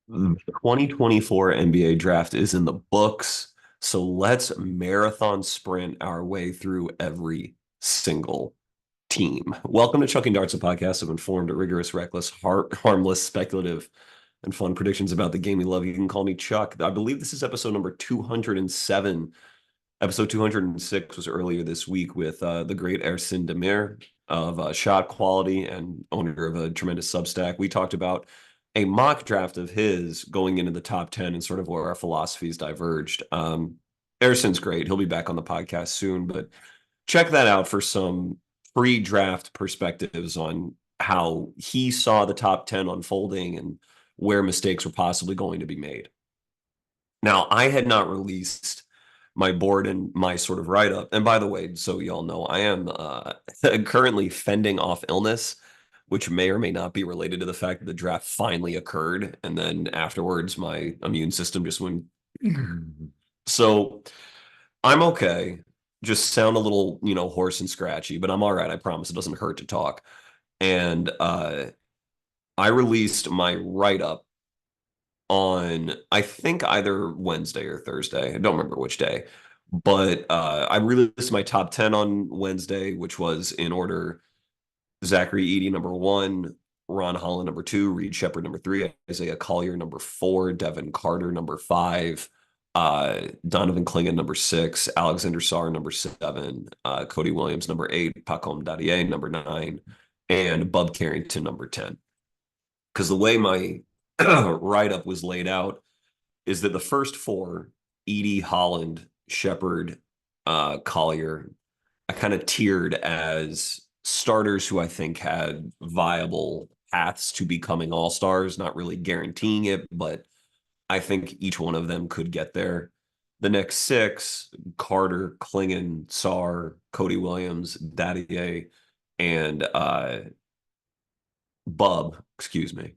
The 2024 NBA draft is in the books. So let's marathon sprint our way through every single team. Welcome to Chucking Darts, a podcast of informed, rigorous, reckless, harmless, speculative, and fun predictions about the game we love. You can call me Chuck. I believe this is episode number 207. Episode 206 was earlier this week with the great Ersin Demir of Shot Quality and owner of a tremendous Substack. We talked about a mock draft of his going into the top 10 and sort of where our philosophies diverged. Ersin's great. He'll be back on the podcast soon, but check that out for some pre-draft perspectives on how he saw the top 10 unfolding and where mistakes were possibly going to be made. Now, I had not released my board and my sort of write up. And by the way, so y'all know, I am currently fending off illness, which may or may not be related to the fact that the draft finally occurred. And then afterwards, my immune system just went. So I'm okay. Just sound a little, hoarse and scratchy, but I'm all right. I promise it doesn't hurt to talk. And I released my write up on I think either Wednesday or Thursday. I don't remember which day. But I released my top 10 on Wednesday, which was in order Zachary Edey, number one, Ron Holland, number two, Reed Shepard, number three, Isaiah Collier, number four, Devin Carter, number five, Donovan Clingan, number six, Alexander Sarr, number seven, Cody Williams, number eight, Pacom Dadier, number nine, and Bub Carrington, number 10. Because the way my write up was laid out is that the first four, Edey, Holland, Shepard, Collier, I kind of tiered as starters who I think had viable paths to becoming all stars, not really guaranteeing it, but I think each one of them could get there. The next six, Carter, Clingan, Sarr, Cody Williams, Dadier, and Bub, excuse me,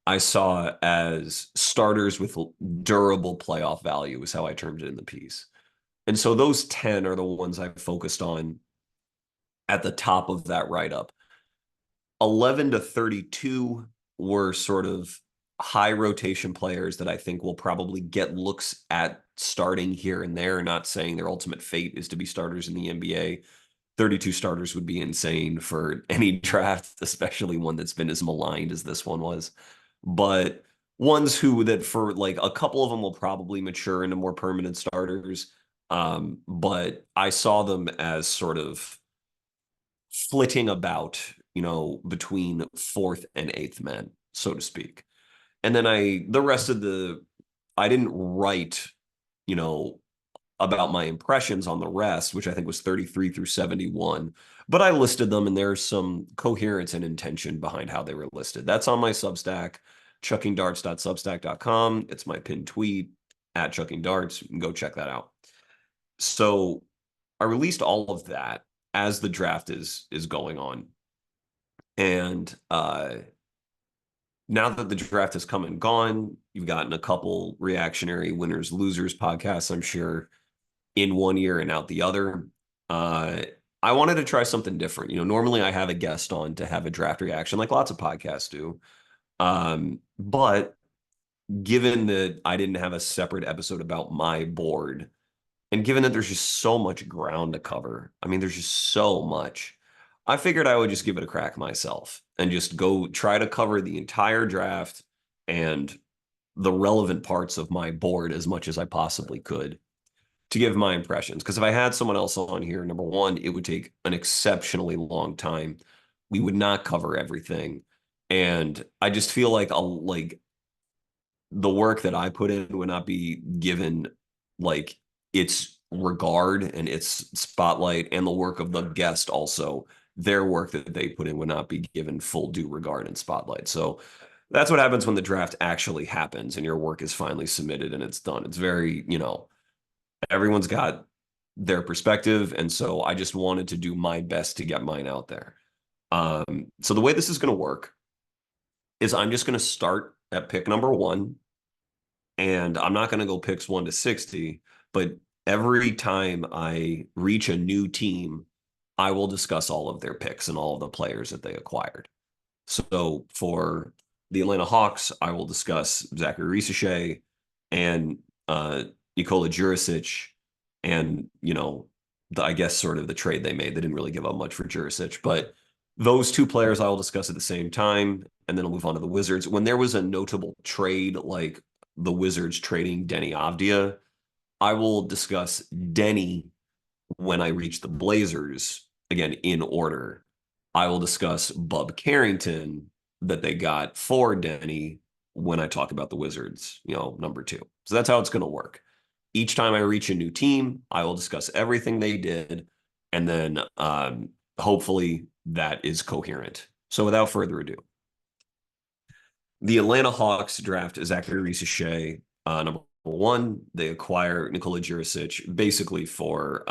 I saw as starters with durable playoff value, is how I termed it in the piece. And so those 10 are the ones I focused on at the top of that write up. 11 to 32 were sort of high rotation players that I think will probably get looks at starting here and there, not saying their ultimate fate is to be starters in the NBA. 32 starters would be insane for any draft, especially one that's been as maligned as this one was. But ones who that for like a couple of them will probably mature into more permanent starters. But I saw them as sort of flitting about, between fourth and eighth men, so to speak. And then the rest of I didn't write, you know, about my impressions on the rest, which I think was 33 through 71. But I listed them, and there's some coherence and intention behind how they were listed. That's on my Substack, chuckingdarts.substack.com. It's my pinned tweet at chuckingdarts. You can go check that out. So I released all of that as the draft is going on. And now that the draft has come and gone, you've gotten a couple reactionary winners, losers podcasts, I'm sure, in one year and out the other. I wanted to try something different. Normally I have a guest on to have a draft reaction, like lots of podcasts do. But given that I didn't have a separate episode about my board, and given that there's just so much ground to cover, I mean, there's just so much. I figured I would just give it a crack myself and just go try to cover the entire draft and the relevant parts of my board as much as I possibly could to give my impressions. Because if I had someone else on here, number one, it would take an exceptionally long time. We would not cover everything. And I just feel like the work that I put in would not be given like its regard and its spotlight, and the work of the guest also, their work that they put in would not be given full due regard and spotlight. So that's what happens when the draft actually happens and your work is finally submitted and it's done. It's very, everyone's got their perspective. And so I just wanted to do my best to get mine out there. So the way this is going to work is I'm just going to start at pick number one, and I'm not going to go picks 1 to 60, but every time I reach a new team, I will discuss all of their picks and all of the players that they acquired. So for the Atlanta Hawks, I will discuss Zachary Risachet and Nikola Jurisic, and I guess sort of the trade they made. They didn't really give up much for Jurisic, but those two players I will discuss at the same time, and then I'll move on to the Wizards. When there was a notable trade like the Wizards trading Denny Avdia, I will discuss Denny when I reach the Blazers, again in order. I will discuss Bub Carrington that they got for Denny when I talk about the Wizards, number two. So that's how it's going to work. Each time I reach a new team, I will discuss everything they did, and then hopefully that is coherent. So without further ado, the Atlanta Hawks draft Zachary Risachet, number one. They acquire Nikola Jurisic basically for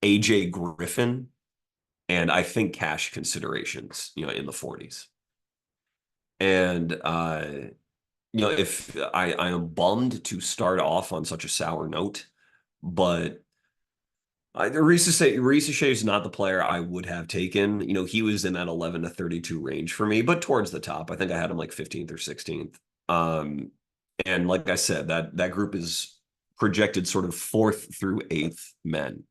AJ Griffin, and I think cash considerations, in the 40s. And if I am bummed to start off on such a sour note, but Risachet is not the player I would have taken. He was in that 11 to 32 range for me, but towards the top. I think I had him like 15th or 16th. And like I said, that group is projected sort of fourth through eighth men.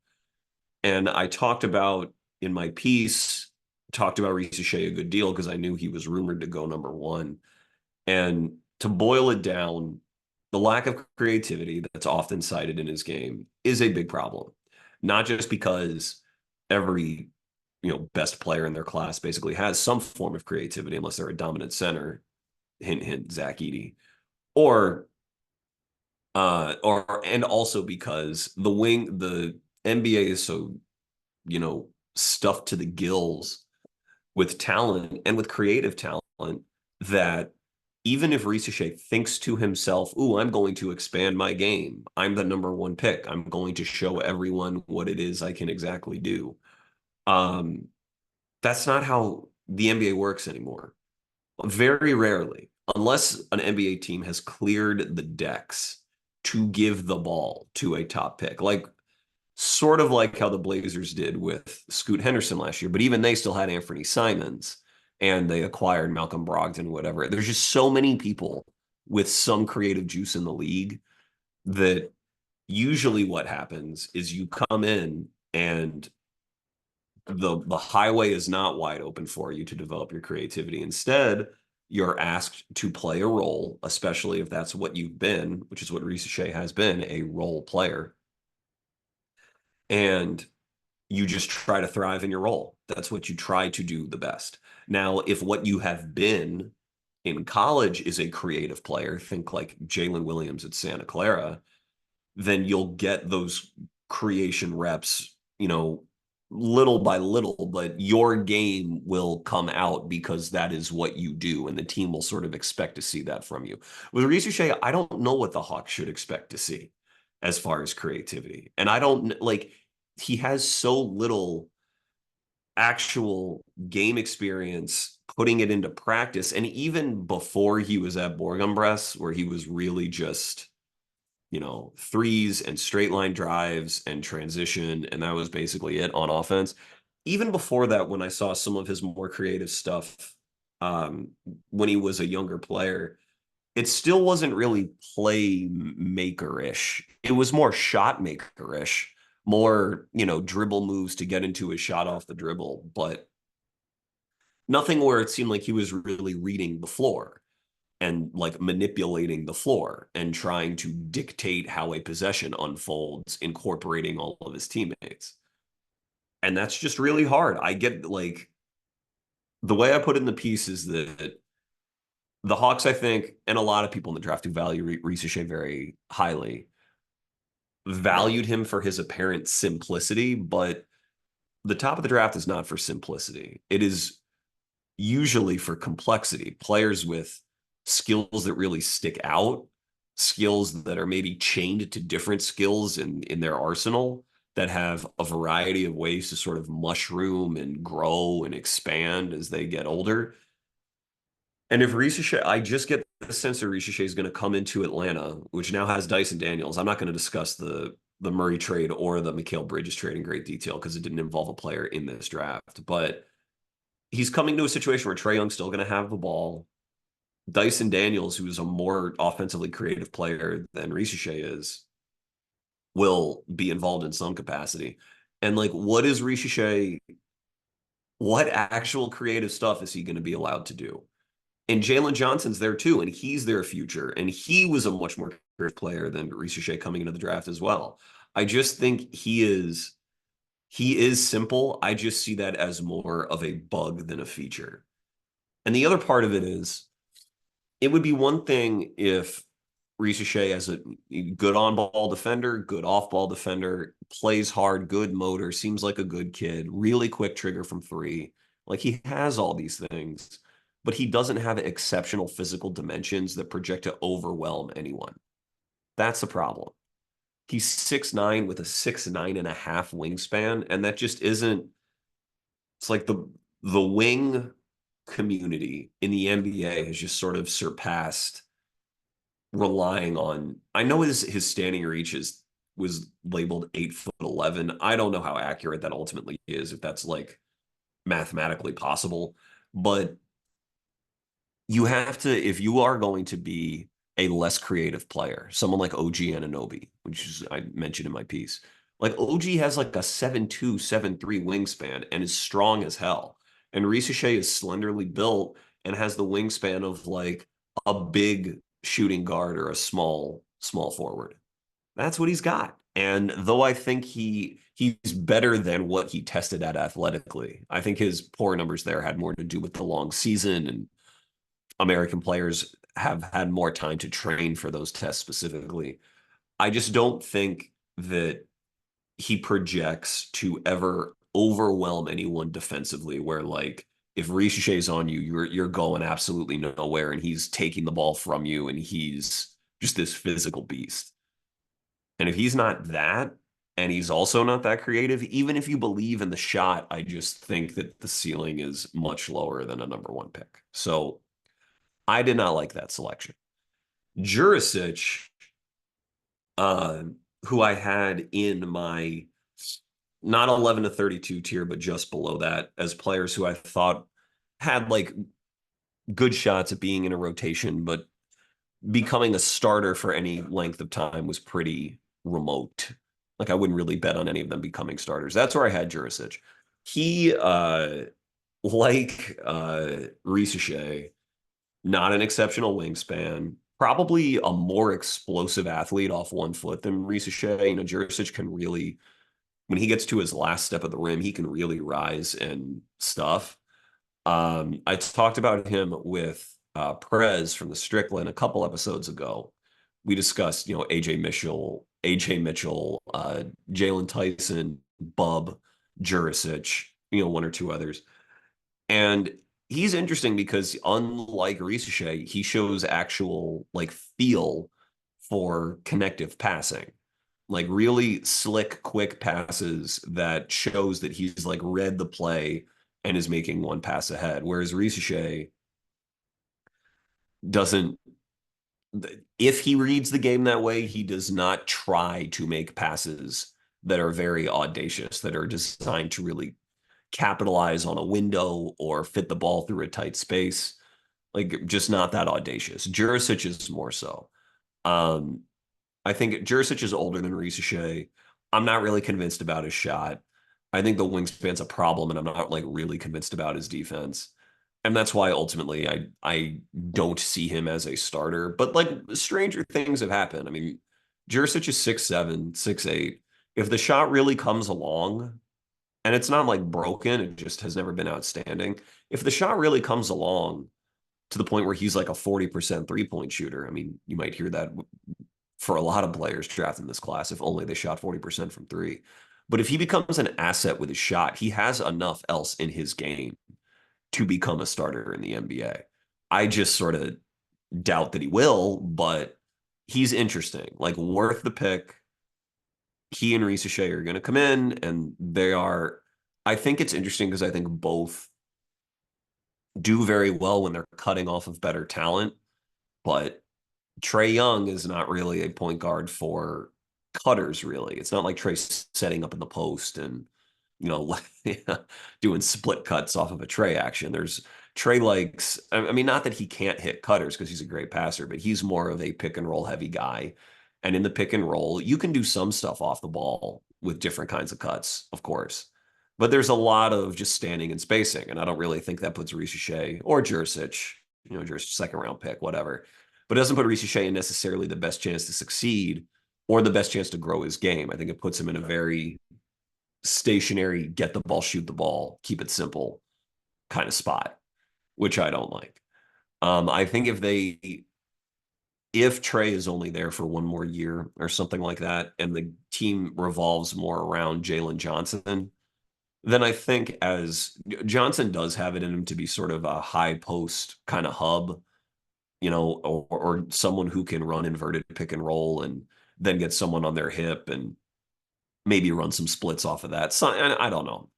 And I talked about in my piece, talked about Risachet a good deal because I knew he was rumored to go number one. And to boil it down, the lack of creativity that's often cited in his game is a big problem. Not just because every best player in their class basically has some form of creativity, unless they're a dominant center, hint hint Zach Edey, or and also because the NBA is so stuffed to the gills with talent and with creative talent that even if Risachet thinks to himself, "Ooh, I'm going to expand my game. I'm the number one pick. I'm going to show everyone what it is I can exactly do." That's not how the NBA works anymore. Very rarely, unless an NBA team has cleared the decks to give the ball to a top pick, like sort of like how the Blazers did with Scoot Henderson last year, but even they still had Anthony Simons and they acquired Malcolm Brogdon, whatever. There's just so many people with some creative juice in the league that usually what happens is you come in and the highway is not wide open for you to develop your creativity. Instead, you're asked to play a role, especially if that's what you've been, which is what Risachet has been, a role player. And you just try to thrive in your role. That's what you try to do the best. Now, if what you have been in college is a creative player, think like Jalen Williams at Santa Clara, then you'll get those creation reps, little by little, but your game will come out because that is what you do, and the team will sort of expect to see that from you. With Risachet, I don't know what the Hawks should expect to see as far as creativity. And I don't like he has so little actual game experience putting it into practice. And even before he was at Bourg-en-Bresse, where he was really just, threes and straight line drives and transition, and that was basically it on offense. Even before that, when I saw some of his more creative stuff when he was a younger player, it still wasn't really playmaker-ish. It was more shot maker-ish, more, dribble moves to get into his shot off the dribble, but nothing where it seemed like he was really reading the floor and like manipulating the floor and trying to dictate how a possession unfolds, incorporating all of his teammates. And that's just really hard. I get like the way I put it in the piece is that the Hawks, I think, and a lot of people in the draft who value Risachet very highly, valued him for his apparent simplicity, but the top of the draft is not for simplicity. It is usually for complexity. Players with skills that really stick out, skills that are maybe chained to different skills in their arsenal that have a variety of ways to sort of mushroom and grow and expand as they get older. And if Risachet, I just get the sense that Risachet is going to come into Atlanta, which now has Dyson Daniels. I'm not going to discuss the Murray trade or the Mikal Bridges trade in great detail because it didn't involve a player in this draft. But he's coming to a situation where Trae Young's still going to have the ball. Dyson Daniels, who is a more offensively creative player than Riche is, will be involved in some capacity. And like, what actual creative stuff is he going to be allowed to do? And Jalen Johnson's there too, and he's their future. And he was a much more creative player than Riche coming into the draft as well. I just think he is simple. I just see that as more of a bug than a feature. And the other part of it is it would be one thing if Riche as a good on-ball defender, good off-ball defender, plays hard, good motor, seems like a good kid, really quick trigger from three. Like he has all these things, but he doesn't have exceptional physical dimensions that project to overwhelm anyone. That's the problem. He's 6'9" with a 6'9.5" wingspan, and that just isn't. It's like the wing community in the NBA has just sort of surpassed relying on. I know his standing reach was labeled 8'11". I don't know how accurate that ultimately is, if that's like mathematically possible, but you have to, if you are going to be a less creative player, someone like OG Anunoby, which is I mentioned in my piece. Like OG has like a 7'2", 7'3" wingspan and is strong as hell. And Riche is slenderly built and has the wingspan of like a big shooting guard or a small forward. That's what he's got. And though I think he's better than what he tested at athletically, I think his poor numbers there had more to do with the long season, and American players have had more time to train for those tests specifically. I just don't think that he projects to ever overwhelm anyone defensively, where like if Riche's on you, you're going absolutely nowhere and he's taking the ball from you and he's just this physical beast. And if he's not that, and he's also not that creative, even if you believe in the shot, I just think that the ceiling is much lower than a number one pick. So I did not like that selection. Jurisic, uh, who I had in my not 11 to 32 tier, but just below that, as players who I thought had like good shots at being in a rotation, but becoming a starter for any length of time was pretty remote. Like I wouldn't really bet on any of them becoming starters. That's where I had Jurisic. He, like Riche, not an exceptional wingspan, probably a more explosive athlete off one foot than Riche. You know, Jurisic can really, when he gets to his last step of the rim, he can really rise and stuff. I talked about him with Perez from the Strickland a couple episodes ago. We discussed, AJ Mitchell, Jalen Tyson, Bub, Jurisic, one or two others. And he's interesting because unlike Riche, he shows actual like feel for connective passing, like really slick, quick passes that shows that he's like read the play and is making one pass ahead. Whereas Riche doesn't, if he reads the game that way, he does not try to make passes that are very audacious, that are designed to really capitalize on a window or fit the ball through a tight space. Like just not that audacious. Jurisic is more so. Um, I think Jurisic is older than Riche. I'm not really convinced about his shot. I think the wingspan's a problem, and I'm not like really convinced about his defense. And that's why ultimately I don't see him as a starter. But like stranger things have happened. I mean, Jurisic is 6'7", 6'8". If the shot really comes along, and it's not like broken, it just has never been outstanding. If the shot really comes along to the point where he's like a 40% three-point shooter, I mean, you might hear that for a lot of players drafted in this class, if only they shot 40% from three. But if he becomes an asset with his shot, he has enough else in his game to become a starter in the NBA. I just sort of doubt that he will, but he's interesting, like worth the pick. He and Riche are going to come in, and they are. I think it's interesting because I think both do very well when they're cutting off of better talent, but Trae Young is not really a point guard for cutters, really. It's not like Trae setting up in the post and, doing split cuts off of a Trae action. Trey likes, I mean, not that he can't hit cutters because he's a great passer, but he's more of a pick and roll heavy guy. And in the pick and roll, you can do some stuff off the ball with different kinds of cuts, of course. But there's a lot of just standing and spacing. And I don't really think that puts Reece Shea or Jurisic, Jurisic second round pick, whatever. But it doesn't put Reece Shea in necessarily the best chance to succeed or the best chance to grow his game. I think it puts him in a very stationary, get the ball, shoot the ball, keep it simple kind of spot, which I don't like. I think if Trey is only there for one more year or something like that, and the team revolves more around Jalen Johnson, then I think as Johnson does have it in him to be sort of a high post kind of hub, or someone who can run inverted pick and roll and then get someone on their hip and maybe run some splits off of that. So I don't know.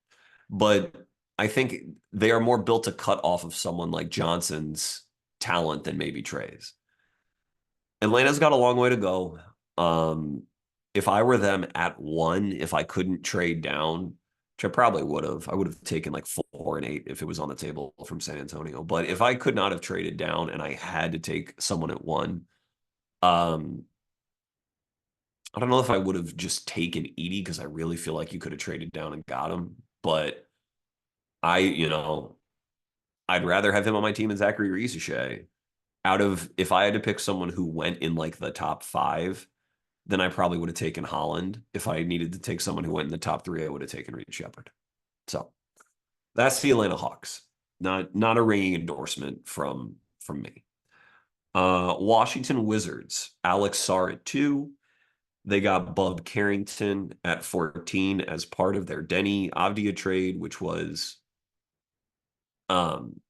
But I think they are more built to cut off of someone like Johnson's talent than maybe Trey's. Atlanta's got a long way to go. If I were them at one, if I couldn't trade down, which I probably I would have taken like 4 and 8 if it was on the table from San Antonio. But if I could not have traded down and I had to take someone at one, I don't know if I would have just taken Edie because I really feel like you could have traded down and got him. But I'd rather have him on my team than Zachary Reese-Shea. If I had to pick someone who went in like the top 5, then I probably would have taken Holland. If I needed to take someone who went in the top 3, I would have taken Reed Shepherd. So that's the Atlanta Hawks. Not a ringing endorsement from me. Washington Wizards, Alex Sarr at 2. They got Bub Carrington at 14 as part of their Denny Avdia trade, which was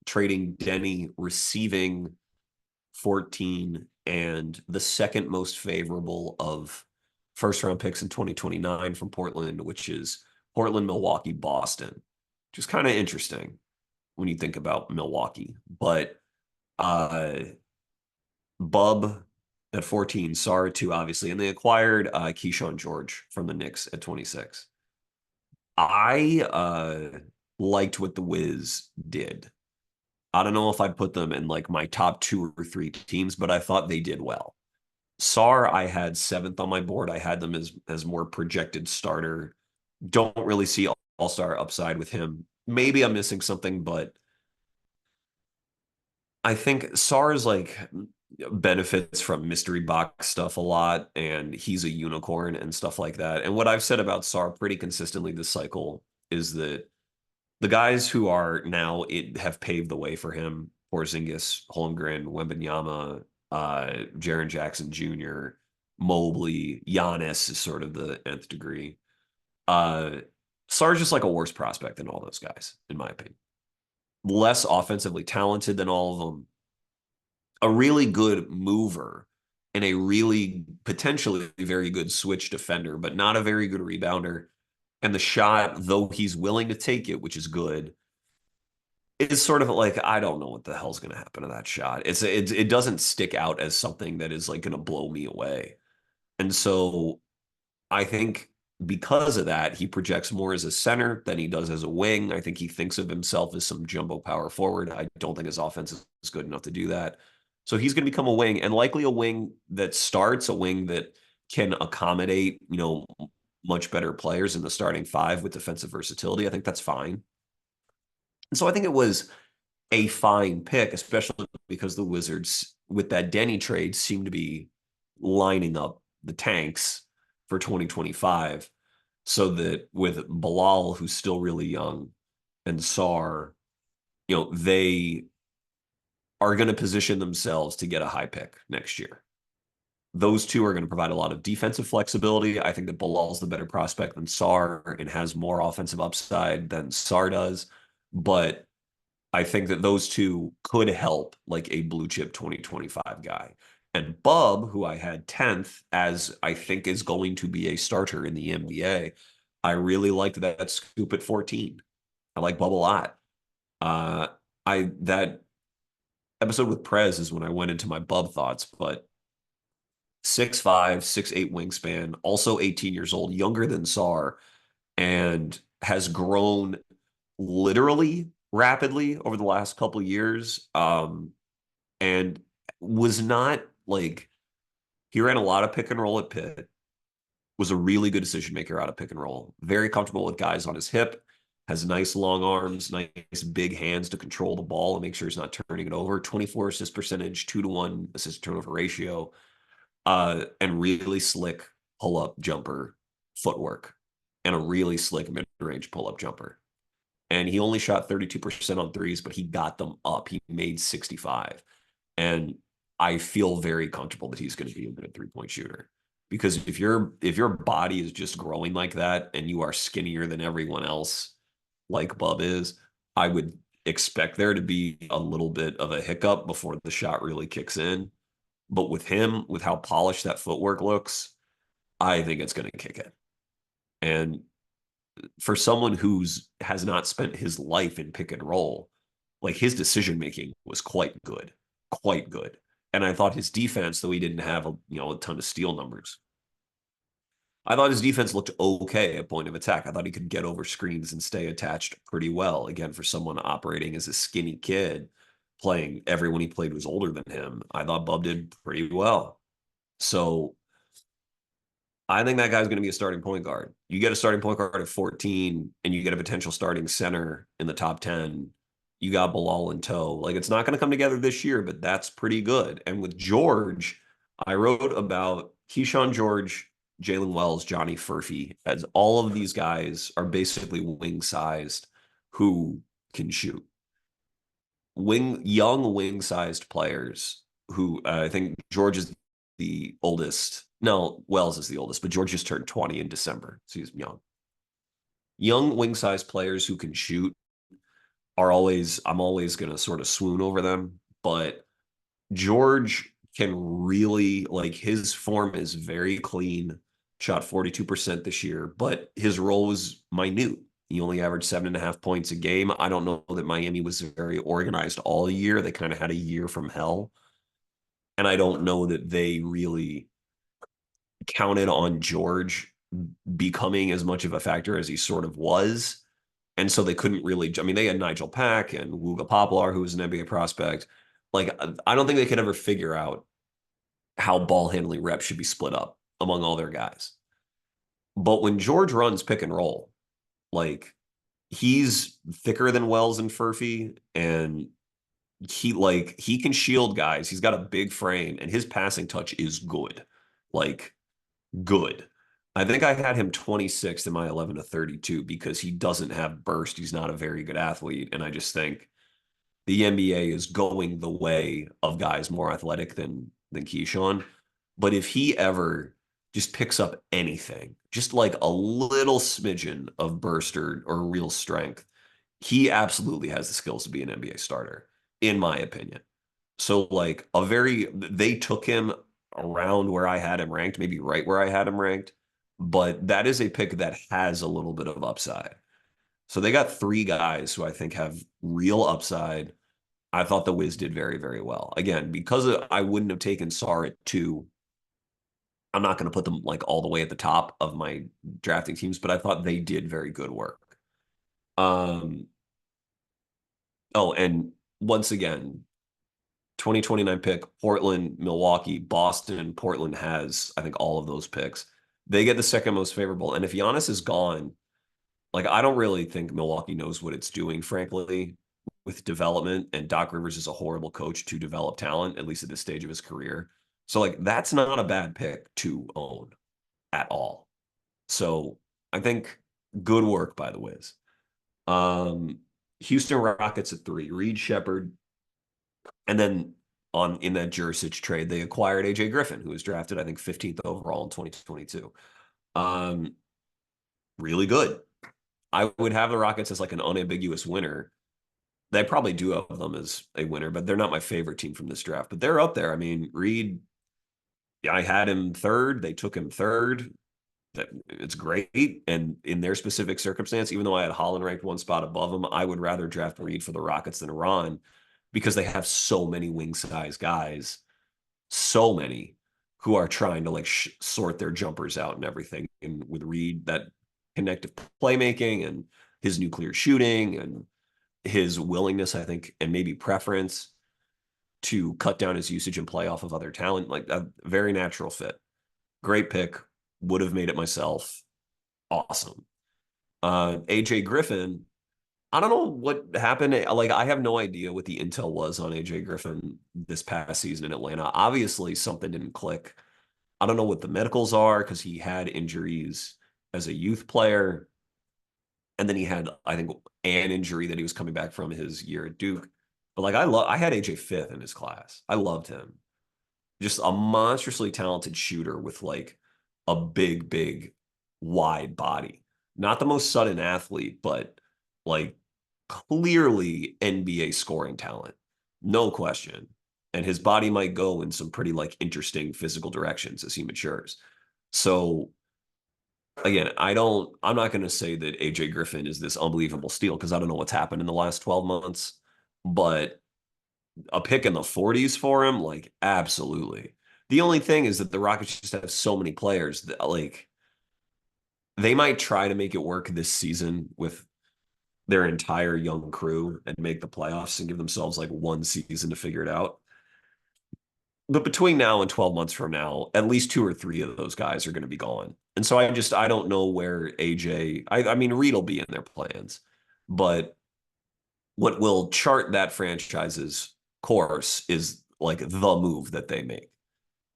trading Denny, receiving 14 and the second most favorable of first round picks in 2029 from Portland, which is Portland, Milwaukee, Boston, which is kind of interesting when you think about Milwaukee. But Bub at 14, Sarr at 2, obviously, and they acquired Keyshawn George from the Knicks at 26. I liked what the Wiz did. I don't know if I'd put them in like my top 2 or 3 teams, but I thought they did well. Sarr, I had 7th on my board. I had them as more projected starter. Don't really see all-star upside with him. Maybe I'm missing something, but I think Sarr is like benefits from mystery box stuff a lot, and he's a unicorn and stuff like that. And what I've said about Sarr pretty consistently this cycle is that the guys who are now have paved the way for him: Porzingis, Holmgren, Wembanyama, Jaren Jackson Jr., Mobley, Giannis is sort of the nth degree. Sarr's just like a worse prospect than all those guys, in my opinion. Less offensively talented than all of them. A really good mover and a really potentially very good switch defender, but not a very good rebounder. And the shot, though he's willing to take it, which is good, is sort of like, I don't know what the hell's going to happen to that shot. It doesn't stick out as something that is like going to blow me away. And so I think because of that, he projects more as a center than he does as a wing. I think he thinks of himself as some jumbo power forward. I don't think his offense is good enough to do that. So he's going to become a wing, and likely a wing that starts, a wing that can accommodate, much better players in the starting 5 with defensive versatility. I think that's fine. And so I think it was a fine pick, especially because the Wizards, with that Denny trade, seem to be lining up the tanks for 2025, so that with Bilal, who's still really young, and Sarr, they are going to position themselves to get a high pick next year. Those two are going to provide a lot of defensive flexibility. I think that Bilal's the better prospect than Sarr and has more offensive upside than Sarr does. But I think that those two could help like a blue chip 2025 guy. And Bub, who I had 10th as I think is going to be a starter in the NBA, I really liked that scoop at 14. I like Bub a lot. That episode with Prez is when I went into my Bub thoughts, but 6'5", 6'8" wingspan, also 18 years old, younger than Sarr, and has grown literally rapidly over the last couple years, and was not like he ran a lot of pick and roll at Pitt, was a really good decision maker out of pick and roll. Very comfortable with guys on his hip, has nice long arms, nice big hands to control the ball and make sure he's not turning it over. 24 assist percentage, 2-to-1 assist turnover ratio, and really slick pull up jumper footwork and a really slick mid range pull up jumper. And he only shot 32% on threes, but he got them up. He made 65. And I feel very comfortable that he's going to be a good 3-point shooter. Because if your body is just growing like that and you are skinnier than everyone else, like Bub is, I would expect there to be a little bit of a hiccup before the shot really kicks in. But with him, with how polished that footwork looks, I think it's going to kick in. And for someone who's has not spent his life in pick and roll, like his decision making was quite good, quite good. And I thought his defense, though he didn't have a ton of steal numbers, I thought his defense looked okay at point of attack. I thought he could get over screens and stay attached pretty well. Again, for someone operating as a skinny kid, playing everyone he played was older than him, I thought Bub did pretty well. So I think that guy's going to be a starting point guard. You get a starting point guard at 14 and you get a potential starting center in the top 10. You got Bilal in tow. Like, it's not going to come together this year, but that's pretty good. And with George, I wrote about Keyshawn George, Jalen Wells, Johnny Furphy, as all of these guys are basically wing sized who can shoot. Young wing sized players who I think George is the oldest. No, Wells is the oldest, but George just turned 20 in December. So he's young. Young wing sized players who can shoot I'm always going to sort of swoon over them. But George can really, like, his form is very clean, shot 42% this year, but his role was minute. He only averaged 7.5 points a game. I don't know that Miami was very organized all year. They kind of had a year from hell. And I don't know that they really counted on George becoming as much of a factor as he sort of was. And so they couldn't really, I mean, they had Nigel Pack and Wooga Poplar, who was an NBA prospect. Like, I don't think they could ever figure out how ball handling reps should be split up among all their guys. But when George runs pick and roll, like, he's thicker than Wells and Furphy, and he can shield guys. He's got a big frame, and his passing touch is good. Like, good. I think I had him 26th in my 11 to 32 because he doesn't have burst. He's not a very good athlete. And I just think the NBA is going the way of guys more athletic than Keyshawn. But if he ever just picks up anything, just like a little smidgen of burst or real strength, he absolutely has the skills to be an NBA starter, in my opinion. So, like, they took him around where I had him ranked, maybe right where I had him ranked, but that is a pick that has a little bit of upside. So they got three guys who I think have real upside. I thought the Wiz did very, very well. Again, because I wouldn't have taken Sar at 2, I'm not going to put them like all the way at the top of my drafting teams, but I thought they did very good work. Um, oh, and once again, 2029 pick, Portland, Milwaukee, Boston. Portland has, I think, all of those picks. They get the second most favorable. And if Giannis is gone, like, I don't really think Milwaukee knows what it's doing, frankly, with development. And Doc Rivers is a horrible coach to develop talent, at least at this stage of his career. So, like, that's not a bad pick to own at all. So I think good work by the Wiz. Houston Rockets at 3, Reed Shepherd. And then in that Jurisic trade, they acquired AJ Griffin, who was drafted, I think, 15th overall in 2022. Really good. I would have the Rockets as like an unambiguous winner. They probably do have them as a winner, but they're not my favorite team from this draft. But they're up there. I mean, Reed, I had him third. They took him third. It's great. And in their specific circumstance, even though I had Holland ranked one spot above him, I would rather draft Reed for the Rockets than Ron because they have so many wing size guys, so many who are trying to like sort their jumpers out and everything. And with Reed, that connective playmaking and his nuclear shooting and his willingness, I think, and maybe preference to cut down his usage and play off of other talent, like a very natural fit. Great pick. Would have made it myself. Awesome. AJ Griffin, I don't know what happened. Like, I have no idea what the intel was on AJ Griffin this past season in Atlanta. Obviously, something didn't click. I don't know what the medicals are because he had injuries as a youth player. And then he had, I think, an injury that he was coming back from his year at Duke. But like, I had AJ fifth in his class. I loved him. Just a monstrously talented shooter with like a big, wide body. Not the most sudden athlete, but like clearly NBA scoring talent. No question. And his body might go in some pretty like interesting physical directions as he matures. So again, I'm not going to say that AJ Griffin is this unbelievable steal because I don't know what's happened in the last 12 months, but a pick in the 40s for him, like absolutely. The only thing is that the Rockets just have so many players that like they might try to make it work this season with their entire young crew and make the playoffs and give themselves like one season to figure it out. But between now and 12 months from now, at least two or three of those guys are going to be gone. And so I don't know where AJ, I mean, Reed will be in their plans, but what will chart that franchise's course is like the move that they make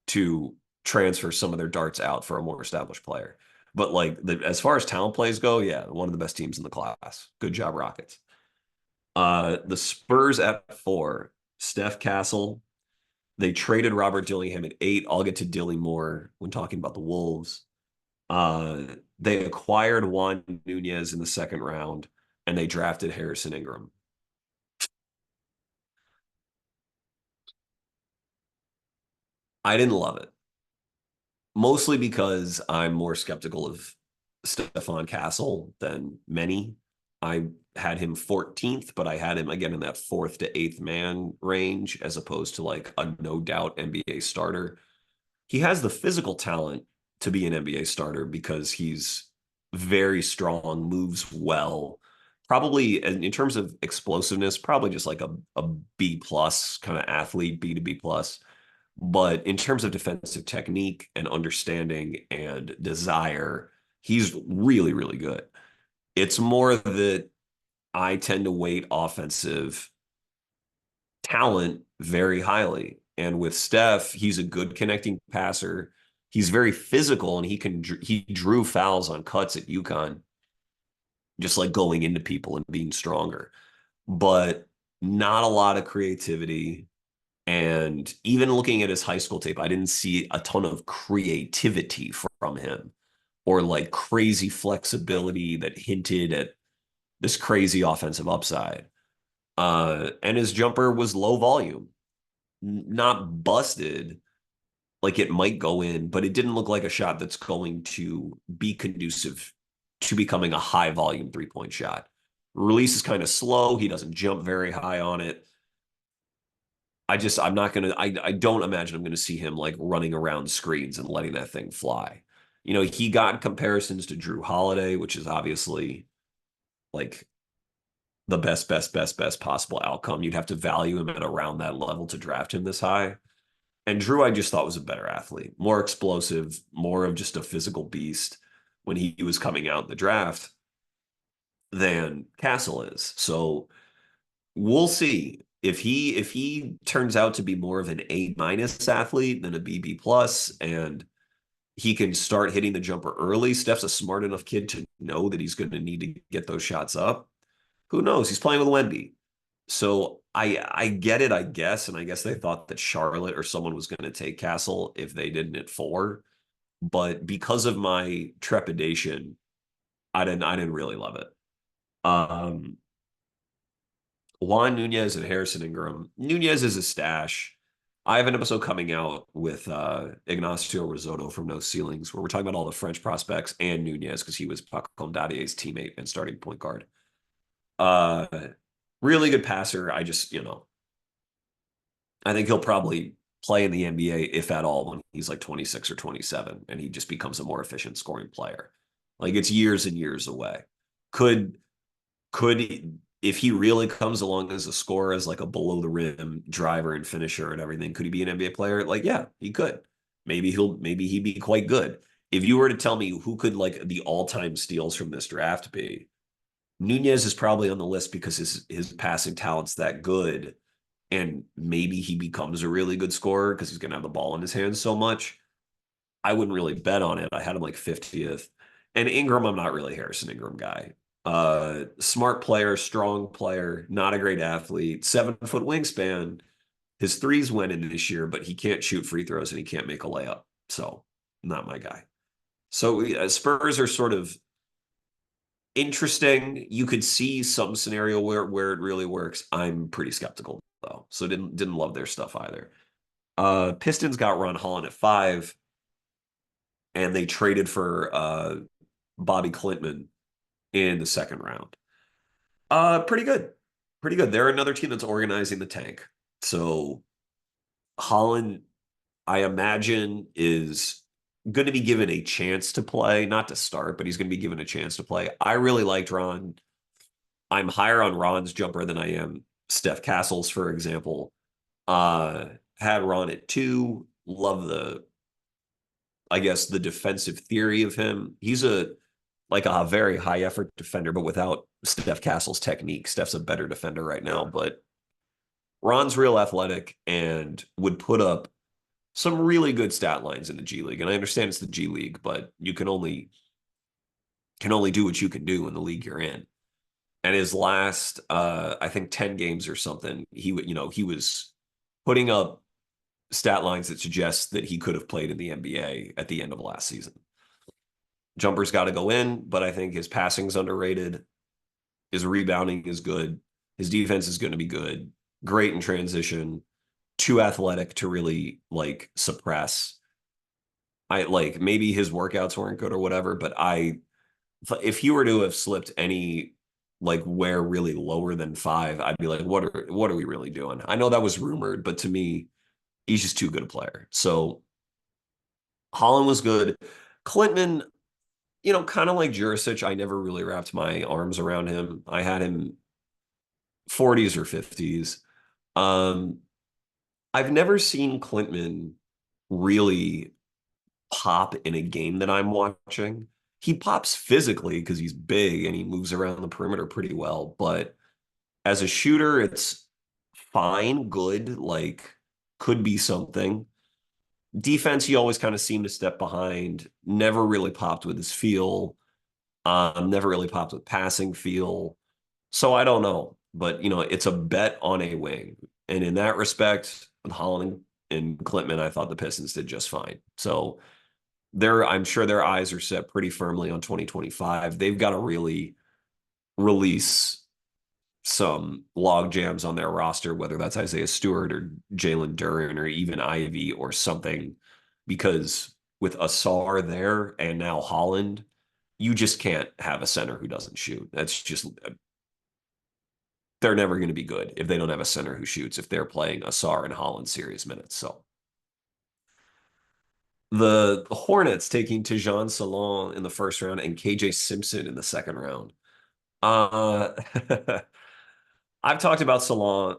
to transfer some of their darts out for a more established player. But like as far as talent plays go, yeah, one of the best teams in the class. Good job, Rockets. The Spurs at 4, Steph Castle. They traded Robert Dillingham at 8. I'll get to Dilly more when talking about the Wolves. Uh, they acquired Juan Nunez in the second round, and they drafted Harrison Ingram. I didn't love it, mostly because I'm more skeptical of Stefan Castle than many. I had him 14th, but I had him again in that fourth to eighth man range as opposed to like a no doubt NBA starter. He has the physical talent to be an NBA starter because he's very strong, moves well. Probably in terms of explosiveness, probably just like a B plus kind of athlete, B to B plus. But in terms of defensive technique and understanding and desire, he's really good. It's more that I tend to weight offensive talent very highly. And with Steph, he's a good connecting passer. He's very physical and he drew fouls on cuts at UConn, just like going into people and being stronger. But not a lot of creativity. And even looking at his high school tape, I didn't see a ton of creativity from him or like crazy flexibility that hinted at this crazy offensive upside. And his jumper was low volume, not busted like it might go in, but it didn't look like a shot that's going to be conducive to becoming a high volume 3-point shot. Release is kind of slow. He doesn't jump very high on it. I'm not gonna I don't imagine I'm gonna see him like running around screens and letting that thing fly. You know, he got comparisons to Drew Holiday, which is obviously like the best possible outcome. You'd have to value him at around that level to draft him this high. And Drew, I just thought was a better athlete, more explosive, more of just a physical beast when he was coming out in the draft than Castle is. So we'll see if he turns out to be more of an A minus athlete than a BB plus, and he can start hitting the jumper early. Steph's a smart enough kid to know that he's going to need to get those shots up. Who knows? He's playing with Wemby. So I get it, I guess, and I guess they thought that Charlotte or someone was going to take Castle if they didn't at 4. But because of my trepidation, I didn't really love it. Um, Juan Nunez and Harrison Ingram. Nunez is a stash. I have an episode coming out with Ignacio Risotto from No Ceilings where we're talking about all the French prospects and Nunez because he was Paco Dadier's teammate and starting point guard. Uh, really good passer. I think he'll probably play in the NBA, if at all, when he's like 26 or 27, and he just becomes a more efficient scoring player. Like it's years and years away. Could if he really comes along as a scorer, as like a below the rim driver and finisher and everything, could he be an NBA player? Like, yeah, he could. Maybe he'd be quite good. If you were to tell me who could like the all-time steals from this draft be, Nunez is probably on the list because his passing talent's that good. And maybe he becomes a really good scorer because he's gonna have the ball in his hands so much. I wouldn't really bet on it. I had him like 50th. And Ingram, I'm not really a Harrison Ingram guy. Smart player, strong player, not a great athlete, 7 foot wingspan. His threes went in this year, but he can't shoot free throws and he can't make a layup. So, not my guy. So, Spurs are sort of interesting. You could see some scenario where it really works. I'm pretty skeptical though. So didn't love their stuff either. Pistons got Ron Holland at 5, and they traded for Bobby Clintman in the second round. Pretty good. Pretty good. They're another team that's organizing the tank. So Holland, I imagine, is going to be given a chance to play, not to start, but he's going to be given a chance to play. I really liked Ron. I'm higher on Ron's jumper than I am Steph Castle's, for example. Uh, had Ron at 2. Love I guess, the defensive theory of him. He's like a very high effort defender, but without Steph Castle's technique. Steph's a better defender right now, but Ron's real athletic and would put up some really good stat lines in the G League. And I understand it's the G League, but you can only do what you can do in the league you're in. And his last I think 10 games or something, he was putting up stat lines that suggest that he could have played in the NBA at the end of last season. Jumper's got to go in, but I think his passing's underrated. His rebounding is good. His defense is going to be good. Great in transition. Too athletic to really like suppress. I like maybe his workouts weren't good or whatever, but if he were to have slipped any like where really lower than 5, I'd be like, what are we really doing? I know that was rumored, but to me, he's just too good a player. So Holland was good. Clintman, kind of like Jurisic, I never really wrapped my arms around him. I had him 40s or 50s. Um, I've never seen Clintman really pop in a game that I'm watching. He pops physically because he's big and he moves around the perimeter pretty well, but as a shooter, it's fine, good, like could be something. Defense, he always kind of seemed to step behind, never really popped with his feel, never really popped with passing feel. So I don't know, but it's a bet on a wing. And in that respect, with Holland and Clintman, I thought the Pistons did just fine. So I'm sure their eyes are set pretty firmly on 2025. They've got to really release some log jams on their roster, whether that's Isaiah Stewart or Jalen Duren or even Ivy or something, because with Asar there and now Holland, you just can't have a center who doesn't shoot. That's just they're never going to be good if they don't have a center who shoots if they're playing Asar and Holland serious minutes. So the Hornets taking Tijan Salon in the first round and KJ Simpson in the second round. Uh I've talked about Salon.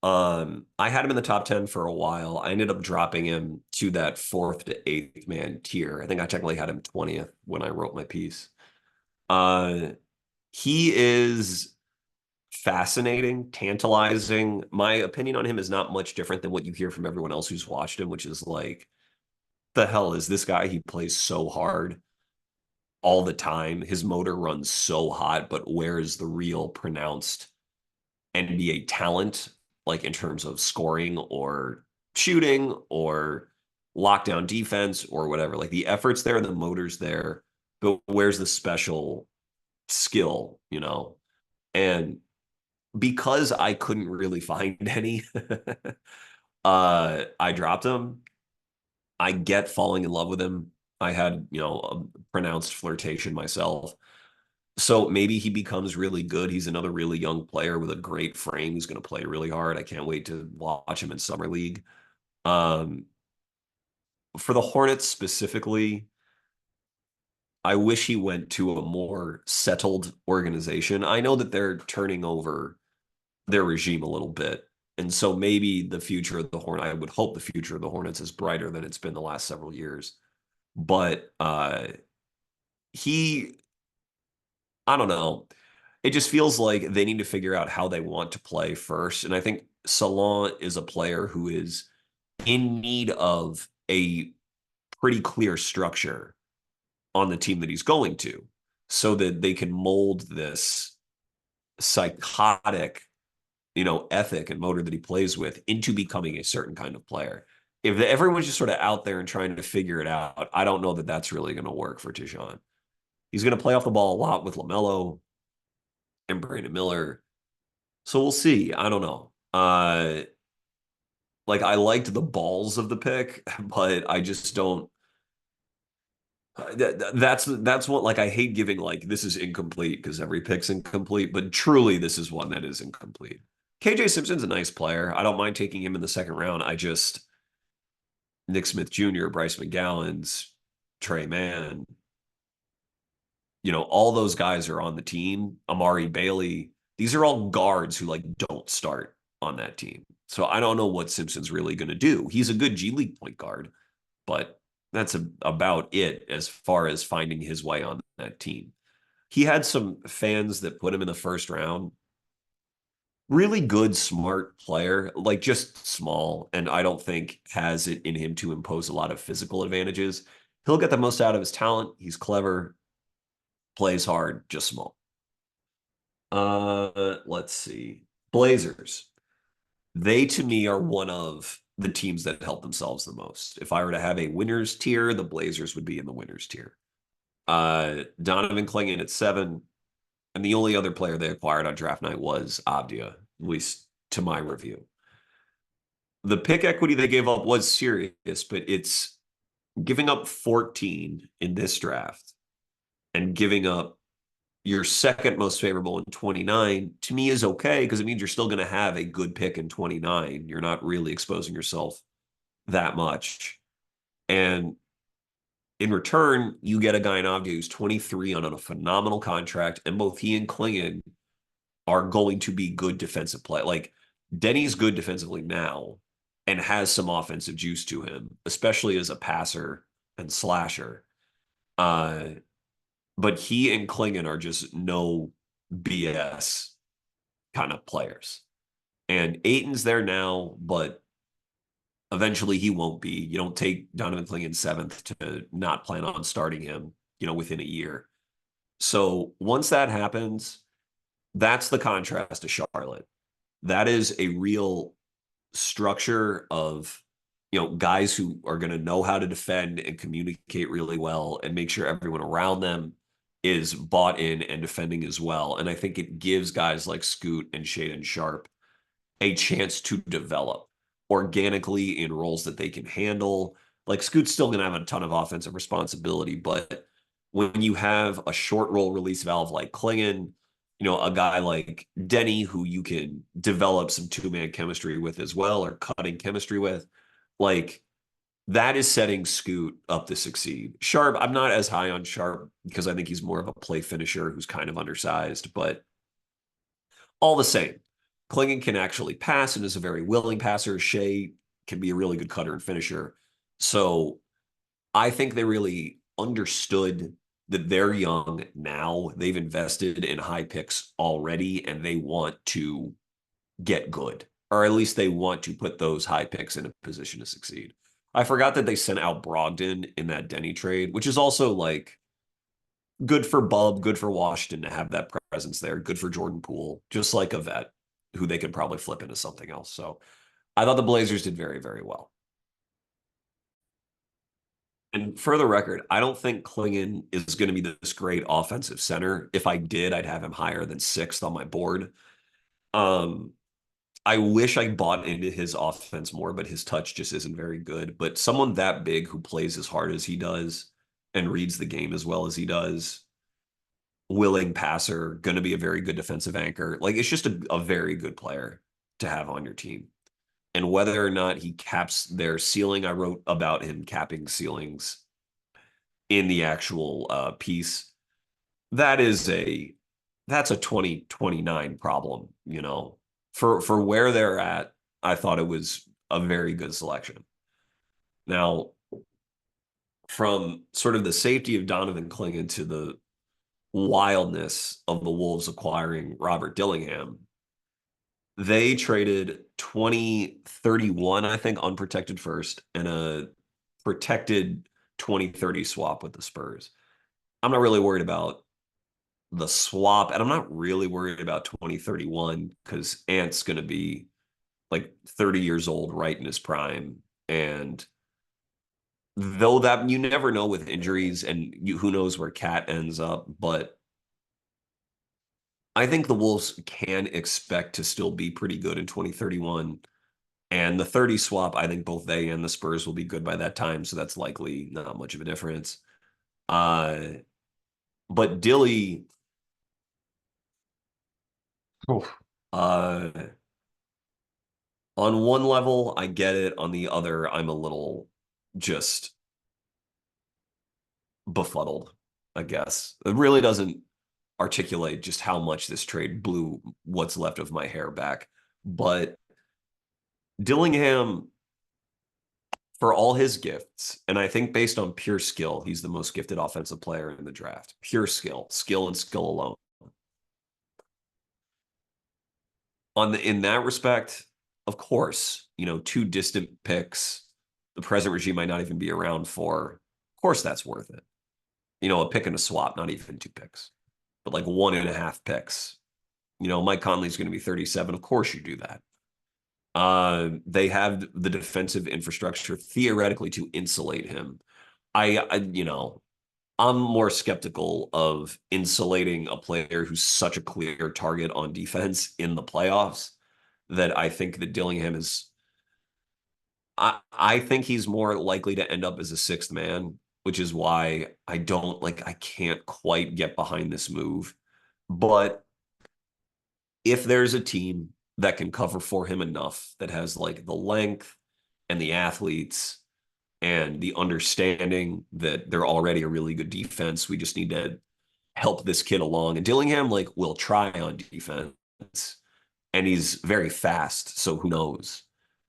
I had him in the top 10 for a while. I ended up dropping him to that 4th to 8th man tier. I think I technically had him 20th when I wrote my piece. Uh, he is fascinating, tantalizing. My opinion on him is not much different than what you hear from everyone else who's watched him, which is like, the hell is this guy? He plays so hard all the time. His motor runs so hot, but where is the real pronounced NBA talent, like in terms of scoring or shooting or lockdown defense or whatever? Like the effort's there, the motor's there, but where's the special skill, And because I couldn't really find any, I dropped him. I get falling in love with him. I had, a pronounced flirtation myself. So maybe he becomes really good. He's another really young player with a great frame. He's going to play really hard. I can't wait to watch him in summer league. Um, for the Hornets specifically, I wish he went to a more settled organization. I know that they're turning over their regime a little bit. And so maybe the future of the Hornets, I would hope the future of the Hornets is brighter than it's been the last several years. But he, I don't know. It just feels like they need to figure out how they want to play first. And I think Salon is a player who is in need of a pretty clear structure on the team that he's going to so that they can mold this psychotic, ethic and motor that he plays with into becoming a certain kind of player. If everyone's just sort of out there and trying to figure it out, I don't know that that's really going to work for Tijon. He's going to play off the ball a lot with LaMelo and Brandon Miller. So we'll see. I don't know. Like I liked the balls of the pick, but I just don't. That's what like I hate giving like this is incomplete because every pick's incomplete, but truly this is one that is incomplete. KJ Simpson's a nice player. I don't mind taking him in the second round. I just Nick Smith Jr., Bryce McGowan's, Trey Mann, all those guys are on the team. Amari Bailey. These are all guards who like don't start on that team. So I don't know what Simpson's really going to do. He's a good G League point guard, but that's about it as far as finding his way on that team. He had some fans that put him in the first round. Really good, smart player, like just small, and I don't think has it in him to impose a lot of physical advantages. He'll get the most out of his talent. He's clever, plays hard, just small. Let's see. Blazers. They to me are one of the teams that help themselves the most. If I were to have a winners tier, the Blazers would be in the winners tier. Donovan Clingan at 7, and the only other player they acquired on draft night was Abdia, at least to my review. The pick equity they gave up was serious, but it's giving up 14 in this draft and giving up your second most favorable in 29 to me is okay because it means you're still going to have a good pick in 29. You're not really exposing yourself that much. And in return, you get a guy in Avdia who's 23 on a phenomenal contract, and both he and Klingon are going to be good defensive play. Like Denny's good defensively now and has some offensive juice to him, especially as a passer and slasher. But he and Klingon are just no BS kind of players. And Aiton's there now, but eventually he won't be. You don't take Donovan Clingan 7th to not plan on starting him, within a year. So once that happens, that's the contrast to Charlotte. That is a real structure of, guys who are going to know how to defend and communicate really well and make sure everyone around them is bought in and defending as well. And I think it gives guys like Scoot and Shaedon Sharpe a chance to develop organically in roles that they can handle. Like Scoot's still going to have a ton of offensive responsibility, but when you have a short roll release valve like Klingon, a guy like Denny who you can develop some two-man chemistry with as well or cutting chemistry with, like that is setting Scoot up to succeed. Sharpe, I'm not as high on Sharpe because I think he's more of a play finisher who's kind of undersized, but all the same, Klingon can actually pass and is a very willing passer. Shea can be a really good cutter and finisher. So I think they really understood that they're young now. They've invested in high picks already, and they want to get good, or at least they want to put those high picks in a position to succeed. I forgot that they sent out Brogdon in that Denny trade, which is also like good for Bub, good for Washington to have that presence there, good for Jordan Poole, just like a vet who they could probably flip into something else. So I thought the Blazers did very, very well. And for the record, I don't think Klingon is going to be this great offensive center. If I did, I'd have him higher than 6th on my board. Um, I wish I bought into his offense more, but his touch just isn't very good. But someone that big who plays as hard as he does and reads the game as well as he does, willing passer, going to be a very good defensive anchor. Like it's just a very good player to have on your team. And whether or not he caps their ceiling, I wrote about him capping ceilings in the actual piece. That is that's a 2029 problem, you know. For where they're at, I thought it was a very good selection. Now, from sort of the safety of Donovan Clingan to the wildness of the Wolves acquiring Robert Dillingham, they traded 2031, I think, unprotected first and a protected 2030 swap with the Spurs. I'm not really worried about the swap, and I'm not really worried about 2031 because Ant's going to be like 30 years old, right in his prime. And though that you never know with injuries, and who knows where Cat ends up, but I think the Wolves can expect to still be pretty good in 2031. And the 30 swap, I think both they and the Spurs will be good by that time. So that's likely not much of a difference. Uh, but Dilly, oof, uh, on one level, I get it. On the other, I'm a little just befuddled, I guess. It really doesn't articulate just how much this trade blew what's left of my hair back. But Dillingham, for all his gifts, and I think based on pure skill, he's the most gifted offensive player in the draft. Pure skill and skill alone. In that respect, of course, you know, two distant picks, the present regime might not even be around for. Of course, that's worth it. You know, a pick and a swap, not even two picks, but like 1.5 picks. You know, Mike Conley's going to be 37. Of course, you do that. They have the defensive infrastructure theoretically to insulate him. You know, I'm more skeptical of insulating a player who's such a clear target on defense in the playoffs that I think that Dillingham is. I think he's more likely to end up as a sixth man, which is why I can't quite get behind this move. But if there's a team that can cover for him enough, that has like the length and the athletes and the understanding that they're already a really good defense, we just need to help this kid along. And Dillingham like will try on defense, and he's very fast, so who knows?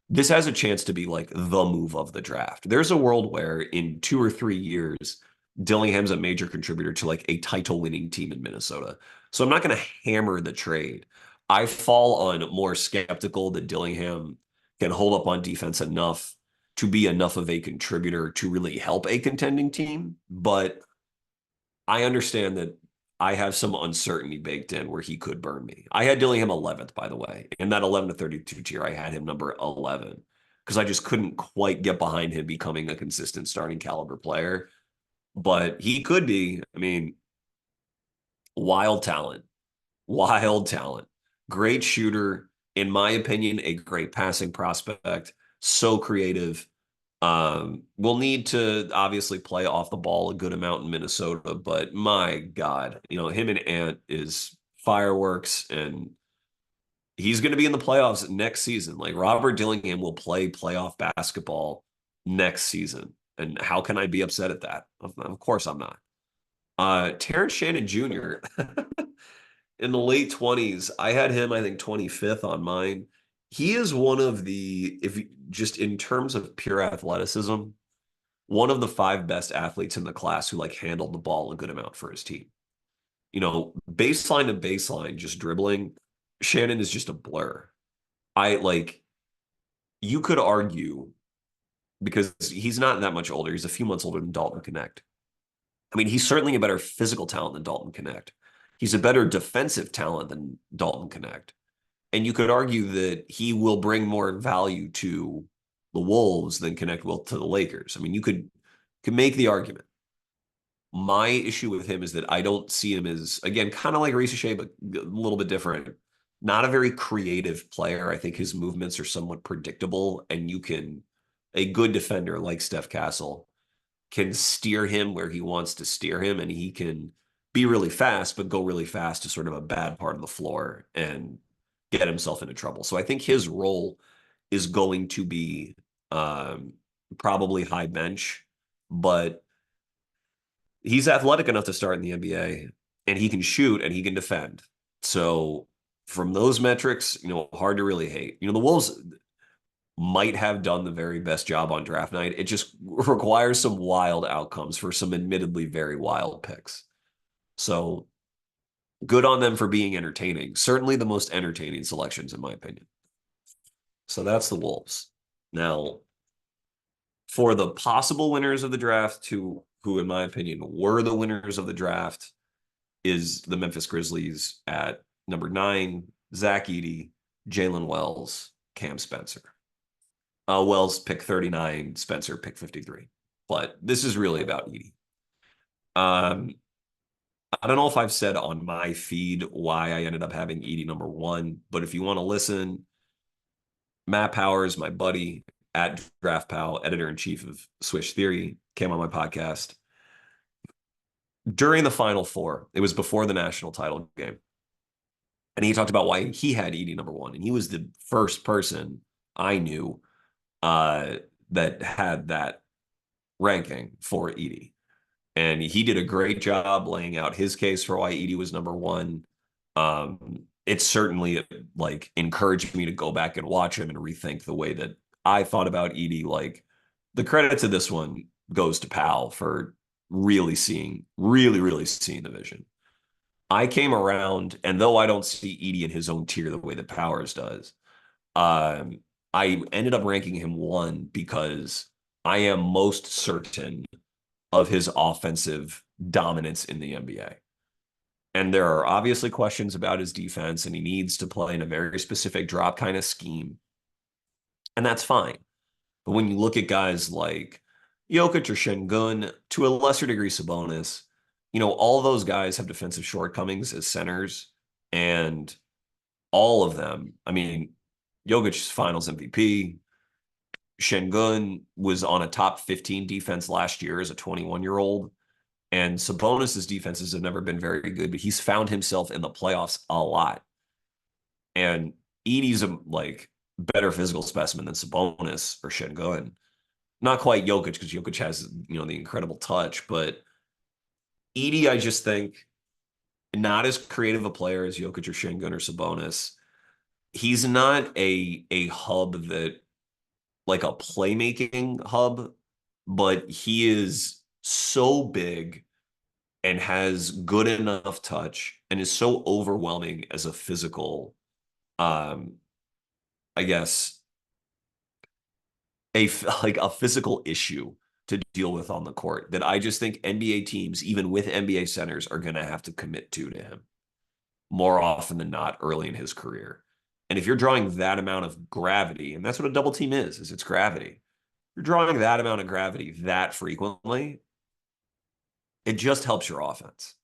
This has a chance to be like the move of the draft. There's a world where in 2 or 3 years, Dillingham's a major contributor to like a title winning team in Minnesota. So I'm not going to hammer the trade. I fall on more skeptical that Dillingham can hold up on defense enough to be enough of a contributor to really help a contending team. But I understand that I have some uncertainty baked in where he could burn me. I had Dillingham 11th, by the way. In that 11 to 32 tier, I had him number 11 because I just couldn't quite get behind him becoming a consistent starting caliber player. But he could be. I mean, wild talent, wild talent, great shooter. In my opinion, a great passing prospect. So creative. We'll need to obviously play off the ball a good amount in Minnesota, but my God, you know, him and Ant is fireworks, and he's going to be in the playoffs next season. Like Robert Dillingham will play playoff basketball next season. And how can I be upset at that? Of course I'm not. Terrence Shannon Jr. in the late 20s, I had him, I think, 25th on mine. He is one of the, if you, just in terms of pure athleticism, one of the five best athletes in the class who like handled the ball a good amount for his team. You know, baseline to baseline, just dribbling, Shannon is just a blur. I like, you could argue because he's not that much older. He's a few months older than Dalton Connect. I mean, he's certainly a better physical talent than Dalton Connect. He's a better defensive talent than Dalton Connect. And you could argue that he will bring more value to the Wolves than Connect will to the Lakers. I mean, you could make the argument. My issue with him is that I don't see him as, again, kind of like Reece Shea, but a little bit different. Not a very creative player. I think his movements are somewhat predictable, and a good defender like Steph Castle can steer him where he wants to steer him, and he can be really fast, but go really fast to sort of a bad part of the floor and get himself into trouble. So I think his role is going to be probably high bench, but he's athletic enough to start in the NBA, and he can shoot and he can defend. So from those metrics, hard to really hate. The Wolves might have done the very best job on draft night. It just requires some wild outcomes for some admittedly very wild picks. So good on them for being entertaining. Certainly the most entertaining selections, in my opinion. So that's the Wolves. Now, for the possible winners of the draft, who in my opinion were the winners of the draft, is the Memphis Grizzlies at number 9, Zach Edey, Jalen Wells, Cam Spencer. Wells pick 39, Spencer pick 53. But this is really about Edey. I don't know if I've said on my feed why I ended up having Edey number 1, but if you want to listen, Matt Powers, my buddy at Draft Pal, editor-in-chief of Swish Theory, came on my podcast during the Final Four. It was before the national title game. And he talked about why he had Edey number 1. And he was the first person I knew that had that ranking for Edey. And he did a great job laying out his case for why Edey was number 1. It certainly encouraged me to go back and watch him and rethink the way that I thought about Edey. The credit to this one goes to Powell for really seeing the vision. I came around, and though I don't see Edey in his own tier the way that Powers does, I ended up ranking him 1 because I am most certain of his offensive dominance in the NBA. And there are obviously questions about his defense, and he needs to play in a very specific drop kind of scheme. And that's fine. But when you look at guys like Jokic or Şengün, to a lesser degree Sabonis, all those guys have defensive shortcomings as centers. And all of them, Jokic's finals MVP, Şengün was on a top 15 defense last year as a 21-year-old. And Sabonis's defenses have never been very good, but he's found himself in the playoffs a lot. And Edey's a better physical specimen than Sabonis or Şengün. Not quite Jokic, because Jokic has the incredible touch, but Edey, I just think, not as creative a player as Jokic or Şengün or Sabonis. He's not a hub that a playmaking hub, but he is so big and has good enough touch and is so overwhelming as a physical, I guess, a physical issue to deal with on the court that I just think NBA teams, even with NBA centers, are going to have to commit to him more often than not early in his career. And if you're drawing that amount of gravity, and that's what a double team is it's gravity. You're drawing that amount of gravity that frequently, it just helps your offense.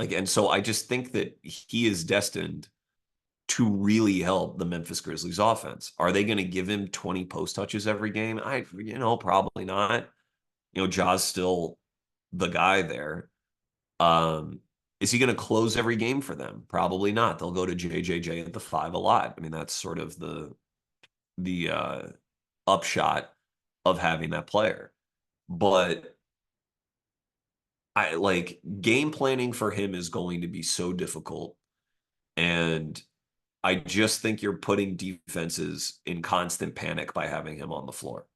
And so I just think that he is destined to really help the Memphis Grizzlies offense. Are they going to give him 20 post touches every game? Probably not. Ja's still the guy there. Is he going to close every game for them? Probably not. They'll go to JJJ at the 5 a lot. That's sort of the upshot of having that player. But game planning for him is going to be so difficult. And I just think you're putting defenses in constant panic by having him on the floor.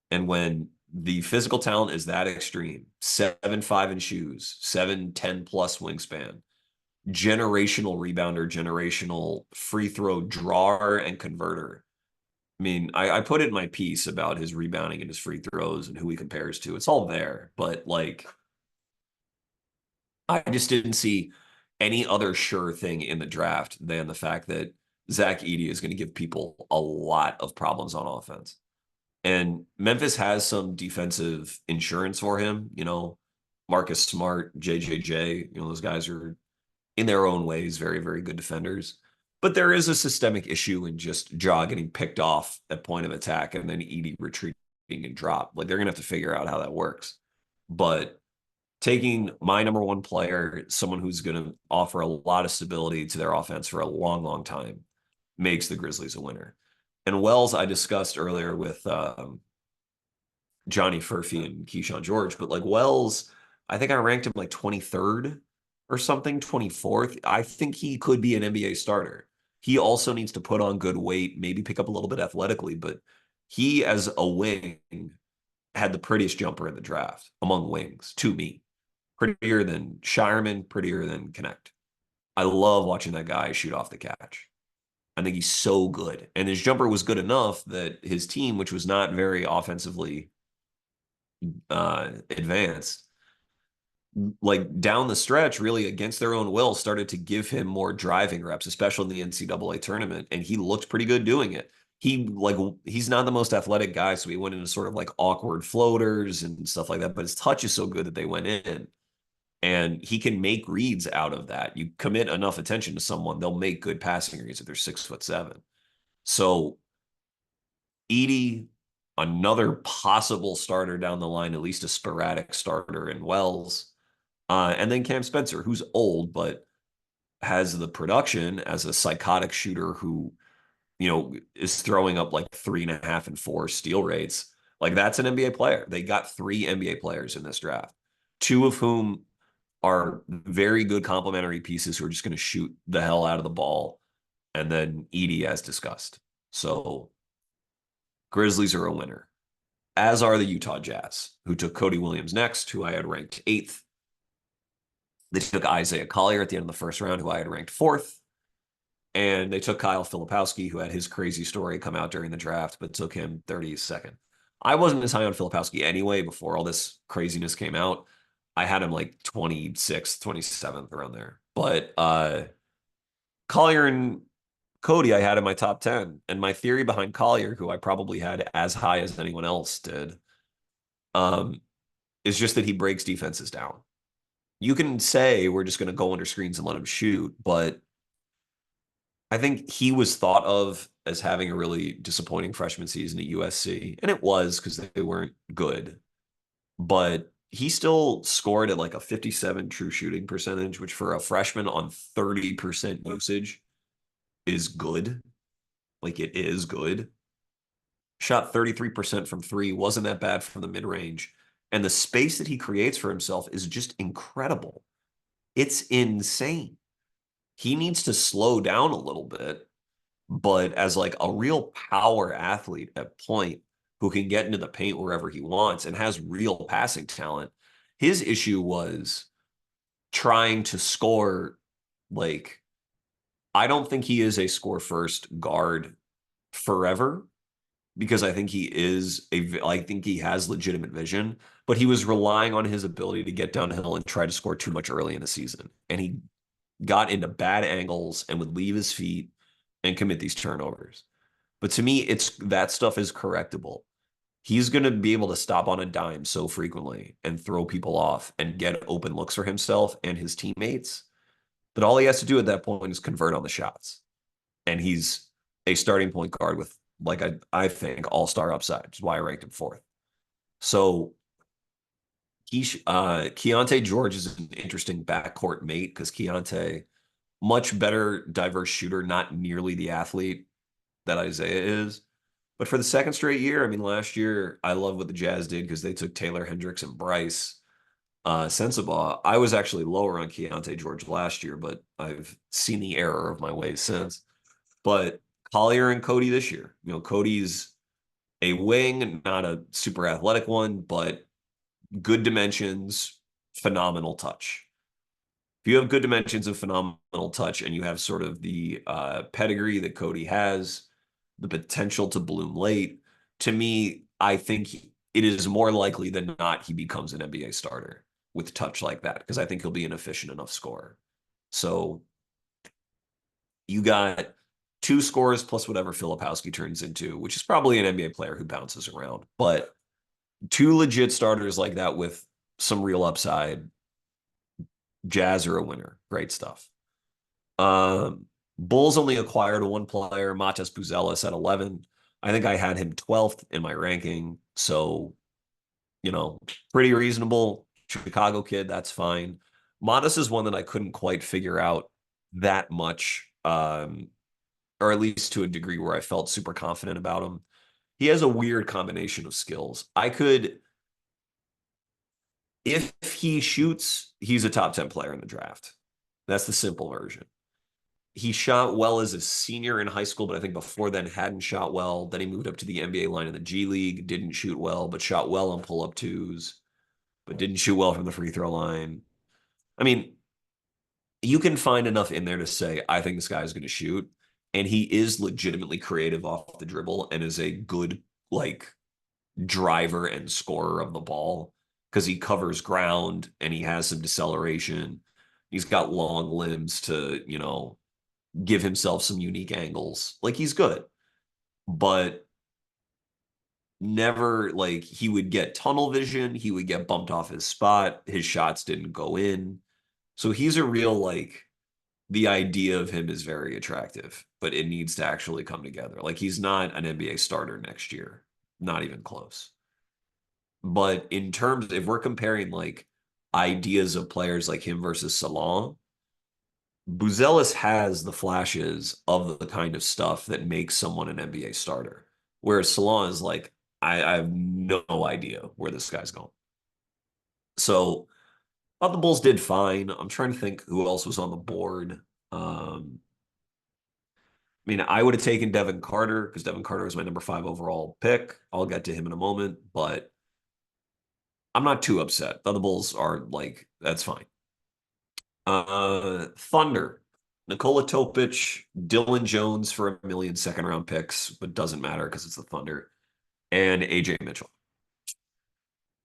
And when the physical talent is that extreme, 7'5" in shoes, 7'10" plus wingspan, generational rebounder, generational free throw drawer and converter. I put it in my piece about his rebounding and his free throws and who he compares to. It's all there, but I just didn't see any other sure thing in the draft than the fact that Zach Edey is going to give people a lot of problems on offense. And Memphis has some defensive insurance for him. Marcus Smart, JJJ, those guys are in their own ways very, very good defenders. But there is a systemic issue in just Ja getting picked off at point of attack and then Edey retreating and drop. They're going to have to figure out how that works. But taking my number 1 player, someone who's going to offer a lot of stability to their offense for a long, long time, makes the Grizzlies a winner. And Wells, I discussed earlier with Johnny Furphy and Keyshawn George, but Wells, I think I ranked him like 23rd or something, 24th. I think he could be an NBA starter. He also needs to put on good weight, maybe pick up a little bit athletically, but he, as a wing, had the prettiest jumper in the draft among wings to me. Prettier than Shireman, prettier than Connect. I love watching that guy shoot off the catch. I think he's so good. And his jumper was good enough that his team, which was not very offensively advanced, like down the stretch, really against their own will, started to give him more driving reps, especially in the NCAA tournament. And he looked pretty good doing it. He's not the most athletic guy, so he went into sort of like awkward floaters and stuff like that. But his touch is so good that they went in. And he can make reads out of that. You commit enough attention to someone, they'll make good passing reads if they're 6'7". So Edey, another possible starter down the line, at least a sporadic starter in Wells. And then Cam Spencer, who's old, but has the production as a psychotic shooter who, is throwing up like 3.5 and 4 steal rates. Like that's an NBA player. They got 3 NBA players in this draft, 2 of whom are very good complementary pieces who are just going to shoot the hell out of the ball. And then Edey, as discussed. So Grizzlies are a winner, as are the Utah Jazz, who took Cody Williams next, who I had ranked 8th. They took Isaiah Collier at the end of the first round, who I had ranked 4th. And they took Kyle Filipowski, who had his crazy story come out during the draft, but took him 32nd. I wasn't as high on Filipowski anyway before all this craziness came out. I had him like 26th, 27th around there. But Collier and Cody, I had in my top 10. And my theory behind Collier, who I probably had as high as anyone else did, um, is just that he breaks defenses down. You can say we're just going to go under screens and let him shoot, but I think he was thought of as having a really disappointing freshman season at USC. And it was because they weren't good. But he still scored at like a 57 true shooting percentage, which for a freshman on 30% usage is good. Like it is good. Shot 33% from 3, wasn't that bad from the mid-range. And the space that he creates for himself is just incredible. It's insane. He needs to slow down a little bit, but as like a real power athlete at point who can get into the paint wherever he wants and has real passing talent, his issue was trying to score. Like, I don't think he is a score first guard forever, because I think I think he has legitimate vision, but he was relying on his ability to get downhill and try to score too much early in the season. And he got into bad angles and would leave his feet and commit these turnovers. But to me, it's that stuff is correctable. He's going to be able to stop on a dime so frequently and throw people off and get open looks for himself and his teammates that all he has to do at that point is convert on the shots. And he's a starting point guard with, like, I think, all-star upside, which is why I ranked him 4th. So Keontae George is an interesting backcourt mate because Keontae, much better diverse shooter, not nearly the athlete that Isaiah is. But for the second straight year, I mean, last year, I love what the Jazz did because they took Taylor Hendricks and Bryce Sensabaugh. I was actually lower on Keontae George last year, but I've seen the error of my ways since. But Collier and Cody this year, Cody's a wing, not a super athletic one, but good dimensions, phenomenal touch. If you have good dimensions of phenomenal touch and you have sort of the pedigree that Cody has, the potential to bloom late, to me, I think it is more likely than not he becomes an NBA starter with touch like that, because I think he'll be an efficient enough scorer. So you got 2 scores plus whatever Filipowski turns into, which is probably an NBA player who bounces around. But 2 legit starters like that with some real upside, Jazz are a winner. Great stuff. Bulls only acquired 1 player, Matas Buzelis, at 11. I think I had him 12th in my ranking. So, pretty reasonable. Chicago kid, that's fine. Matas is one that I couldn't quite figure out that much, or at least to a degree where I felt super confident about him. He has a weird combination of skills. If he shoots, he's a top 10 player in the draft. That's the simple version. He shot well as a senior in high school, but I think before then hadn't shot well. Then he moved up to the NBA line in the G League, didn't shoot well, but shot well on pull-up twos, but didn't shoot well from the free throw line. I mean, you can find enough in there to say, I think this guy is going to shoot. And he is legitimately creative off the dribble and is a good, like, driver and scorer of the ball because he covers ground and he has some deceleration. He's got long limbs to, give himself some unique angles. Like he's good, but never like he would get tunnel vision. He would get bumped off his spot. His shots didn't go in. So he's a real like the idea of him is very attractive, but it needs to actually come together. Like he's not an NBA starter next year, not even close. But in terms, if we're comparing like ideas of players like him versus Salon, Buzelis has the flashes of the kind of stuff that makes someone an NBA starter. Whereas Salon is like, I have no idea where this guy's going. So thought the Bulls did fine. I'm trying to think who else was on the board. I mean, I would have taken Devin Carter because Devin Carter was my number 5 overall pick. I'll get to him in a moment, but I'm not too upset. The other Bulls are like, that's fine. Thunder. Nikola Topic, Dylan Jones for a million second-round picks, but doesn't matter because it's the Thunder, and AJ Mitchell.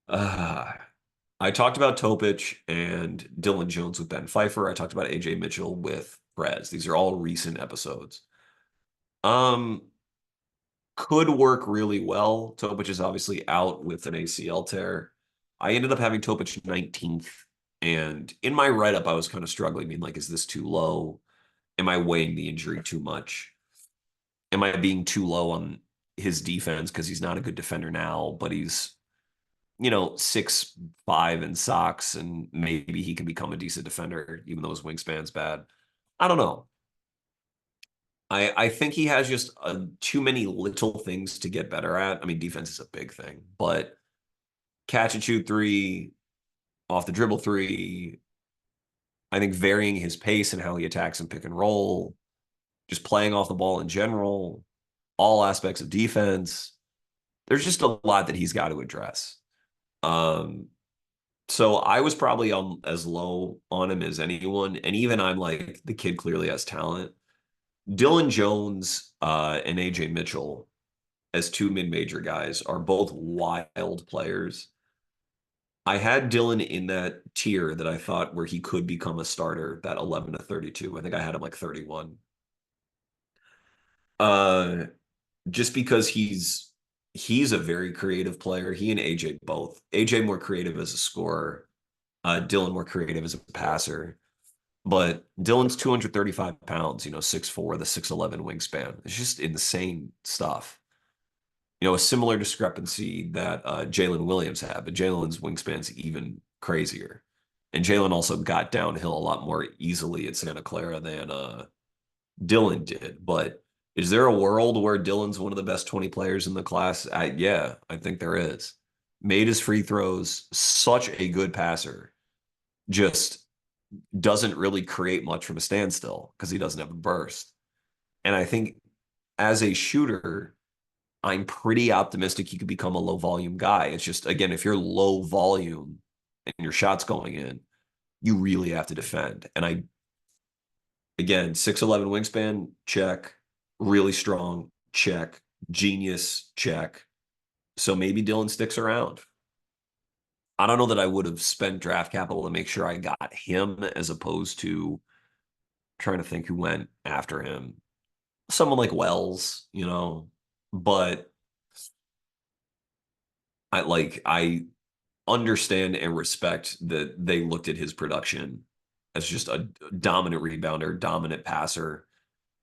Uh, I talked about Topic and Dylan Jones with Ben Pfeiffer. I talked about AJ Mitchell with Prez. These are all recent episodes. Um, could work really well. Topic is obviously out with an ACL tear. I ended up having Topic 19th, and in my write-up, I was kind of struggling, being like, is this too low? Am I weighing the injury too much? Am I being too low on his defense because he's not a good defender now, but he's 6'5" in socks, and maybe he can become a decent defender, even though his wingspan's bad. I don't know. I think he has just too many little things to get better at. I mean, defense is a big thing, but catch and shoot three, off the dribble three. I think varying his pace and how he attacks and pick and roll, just playing off the ball in general, all aspects of defense. There's just a lot that he's got to address. So I was probably as low on him as anyone. And even I'm like, the kid clearly has talent. Dylan Jones and AJ Mitchell, as two mid-major guys, are both wild players. I had Dylan in that tier that I thought where he could become a starter, that 11 to 32. I think I had him like 31. Uh, just because he's a very creative player. He and AJ both. AJ more creative as a scorer, Dylan more creative as a passer. But Dylan's 235 pounds, 6'4", the 6'11" wingspan. It's just insane stuff. A similar discrepancy that Jalen Williams had, but Jalen's wingspan's even crazier. And Jalen also got downhill a lot more easily at Santa Clara than Dylan did. But is there a world where Dylan's one of the best 20 players in the class? Yeah, I think there is. Made his free throws, such a good passer. Just doesn't really create much from a standstill because he doesn't have a burst. And I think as a shooter, I'm pretty optimistic he could become a low volume guy. It's just, again, if you're low volume and your shot's going in, you really have to defend. And again, 6'11" wingspan, check. Really strong, check. Genius, check. So maybe Dylan sticks around. I don't know that I would have spent draft capital to make sure I got him as opposed to trying to think who went after him. Someone like Wells, but I understand and respect that they looked at his production as just a dominant rebounder, dominant passer,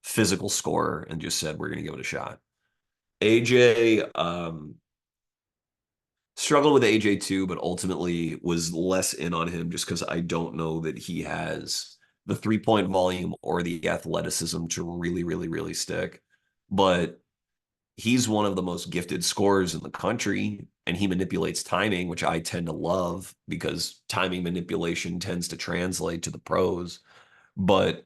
physical scorer, and just said, we're going to give it a shot. AJ, struggled with AJ too, but ultimately was less in on him just because I don't know that he has the 3-point volume or the athleticism to really, really, really stick. But he's one of the most gifted scorers in the country. and he manipulates timing, which I tend to love because timing manipulation tends to translate to the pros. But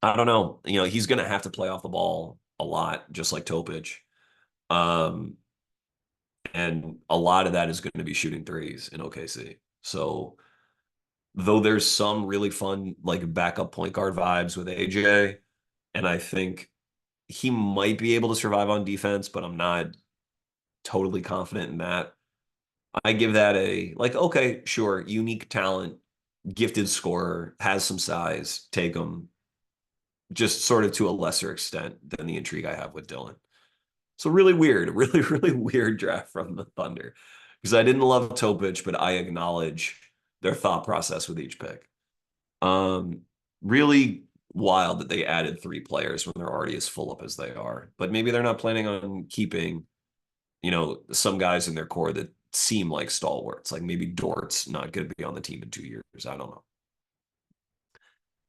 I don't know. He's going to have to play off the ball a lot, just like Topic. Um, and a lot of that is going to be shooting threes in OKC. So, though there's some really fun, like backup point guard vibes with AJ, and I think he might be able to survive on defense, but I'm not totally confident in that. I give that like, okay, sure, unique talent, gifted scorer, has some size, take him, just sort of to a lesser extent than the intrigue I have with Dylan. So really weird, really, really weird draft from the Thunder because I didn't love Topic, but I acknowledge their thought process with each pick. Um, Really wild that they added three players when they're already as full up as they are. But maybe they're not planning on keeping, some guys in their core that seem like stalwarts. Like maybe Dort's not going to be on the team in 2 years. I don't know.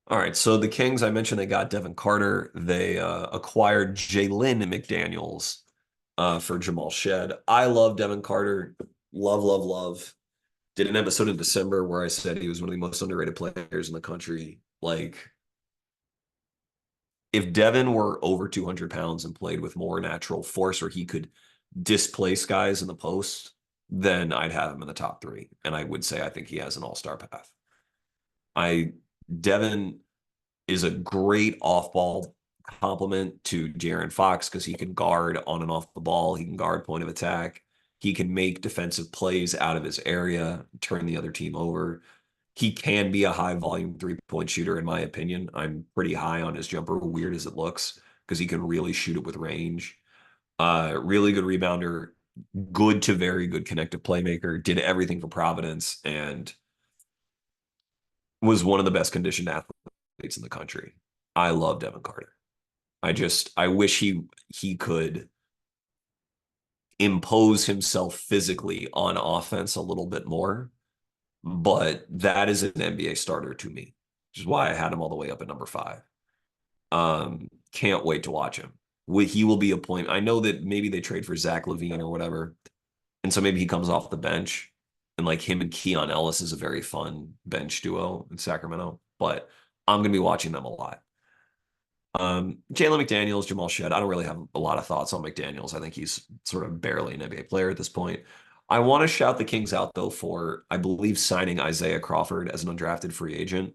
All right, so the Kings, I mentioned they got Devin Carter. They acquired Jalen McDaniels for Jamal Shed. I love Devin Carter. Love, love, love. Did an episode in December where I said he was one of the most underrated players in the country. Like, if Devin were over 200 pounds and played with more natural force, or he could displace guys in the post, then I'd have him in the top three. And I would say I think he has an all-star path. Devin is a great off-ball complement to De'Aaron Fox because he can guard on and off the ball. He can guard point of attack. He can make defensive plays out of his area, turn the other team over. He can be a high volume 3-point shooter, in my opinion. I'm pretty high on his jumper, weird as it looks, because he can really shoot it with range. Really good rebounder, good to very good connective playmaker, did everything for Providence, and was one of the best conditioned athletes in the country. I love Devin Carter. I wish he could impose himself physically on offense a little bit more, but that is an NBA starter to me, which is why I had him all the way up at number 5. Can't wait to watch him. He will be a point. I know that maybe they trade for Zach LaVine or whatever, and so maybe he comes off the bench, and like him and Keon Ellis is a very fun bench duo in Sacramento. But I'm gonna be watching them a lot. Jalen McDaniels, Jamal Shed. I don't really have a lot of thoughts on McDaniels. I think he's sort of barely an NBA player at this point. I want to shout the Kings out though for, I believe, signing Isaiah Crawford as an undrafted free agent.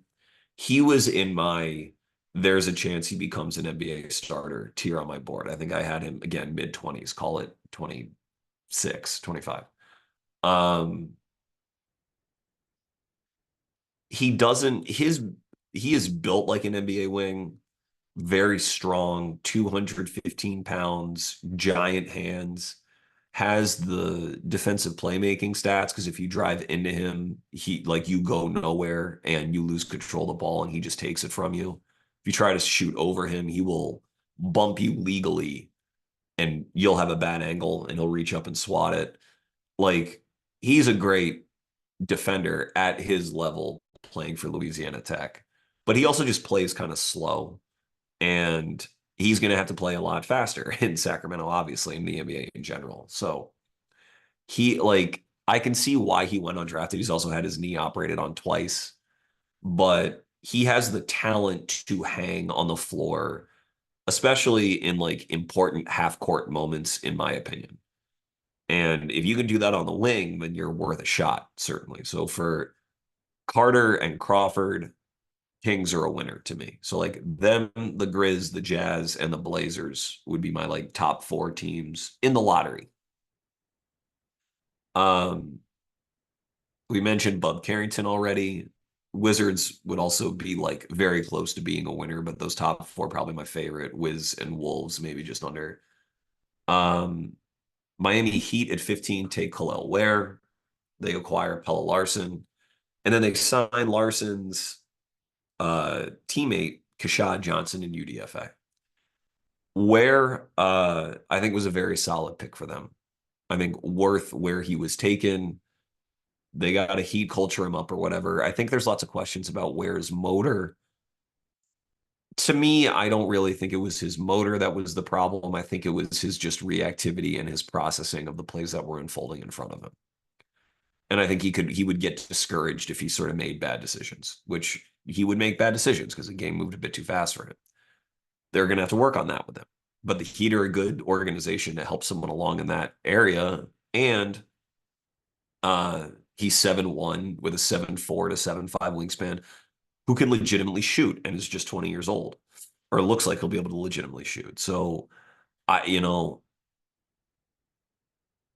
He was in my there's a chance he becomes an NBA starter tier on my board. I think I had him again mid 20s, call it 26, 25. Um he doesn't his he is built like an NBA wing, very strong, 215 pounds, giant hands, has the defensive playmaking stats because if you drive into him, he like you go nowhere and you lose control of the ball and he just takes it from you. If you try to shoot over him, he will bump you legally and you'll have a bad angle and he'll reach up and swat it. Like he's a great defender at his level playing for Louisiana Tech, but he also just plays kind of slow and he's going to have to play a lot faster in Sacramento, obviously, in the NBA in general. So I can see why he went undrafted. He's also had his knee operated on twice, but he has the talent to hang on the floor, especially in like important half court moments, in my opinion. And if you can do that on the wing, then you're worth a shot, certainly. So for Carter and Crawford, Kings are a winner to me. So like them, the Grizz, the Jazz, and the Blazers would be my like top 4 teams in the lottery. Um, we mentioned Bub Carrington already. Wizards would also be like very close to being a winner, but those top 4 probably my favorite. Wiz and Wolves maybe just under. Um, Miami Heat at 15 take Khalil Ware. They acquire Pella Larson, and then they sign Larson's teammate Kashad Johnson in UDFA. Where I think was a very solid pick for them. I think worth where he was taken. They got to heat culture him up or whatever. I think there's lots of questions about Ware's motor, To me, I don't really think it was his motor that was the problem. I think it was his just reactivity and his processing of the plays that were unfolding in front of him. And I think he would get discouraged if he sort of made bad decisions, which he would make bad decisions because the game moved a bit too fast for him. They're going to have to work on that with him. But the Heat are a good organization to help someone along in that area. And uh, he's 7'1" with a 7'4" to 7'5" wingspan who can legitimately shoot and is just 20 years old, or looks like he'll be able to legitimately shoot. So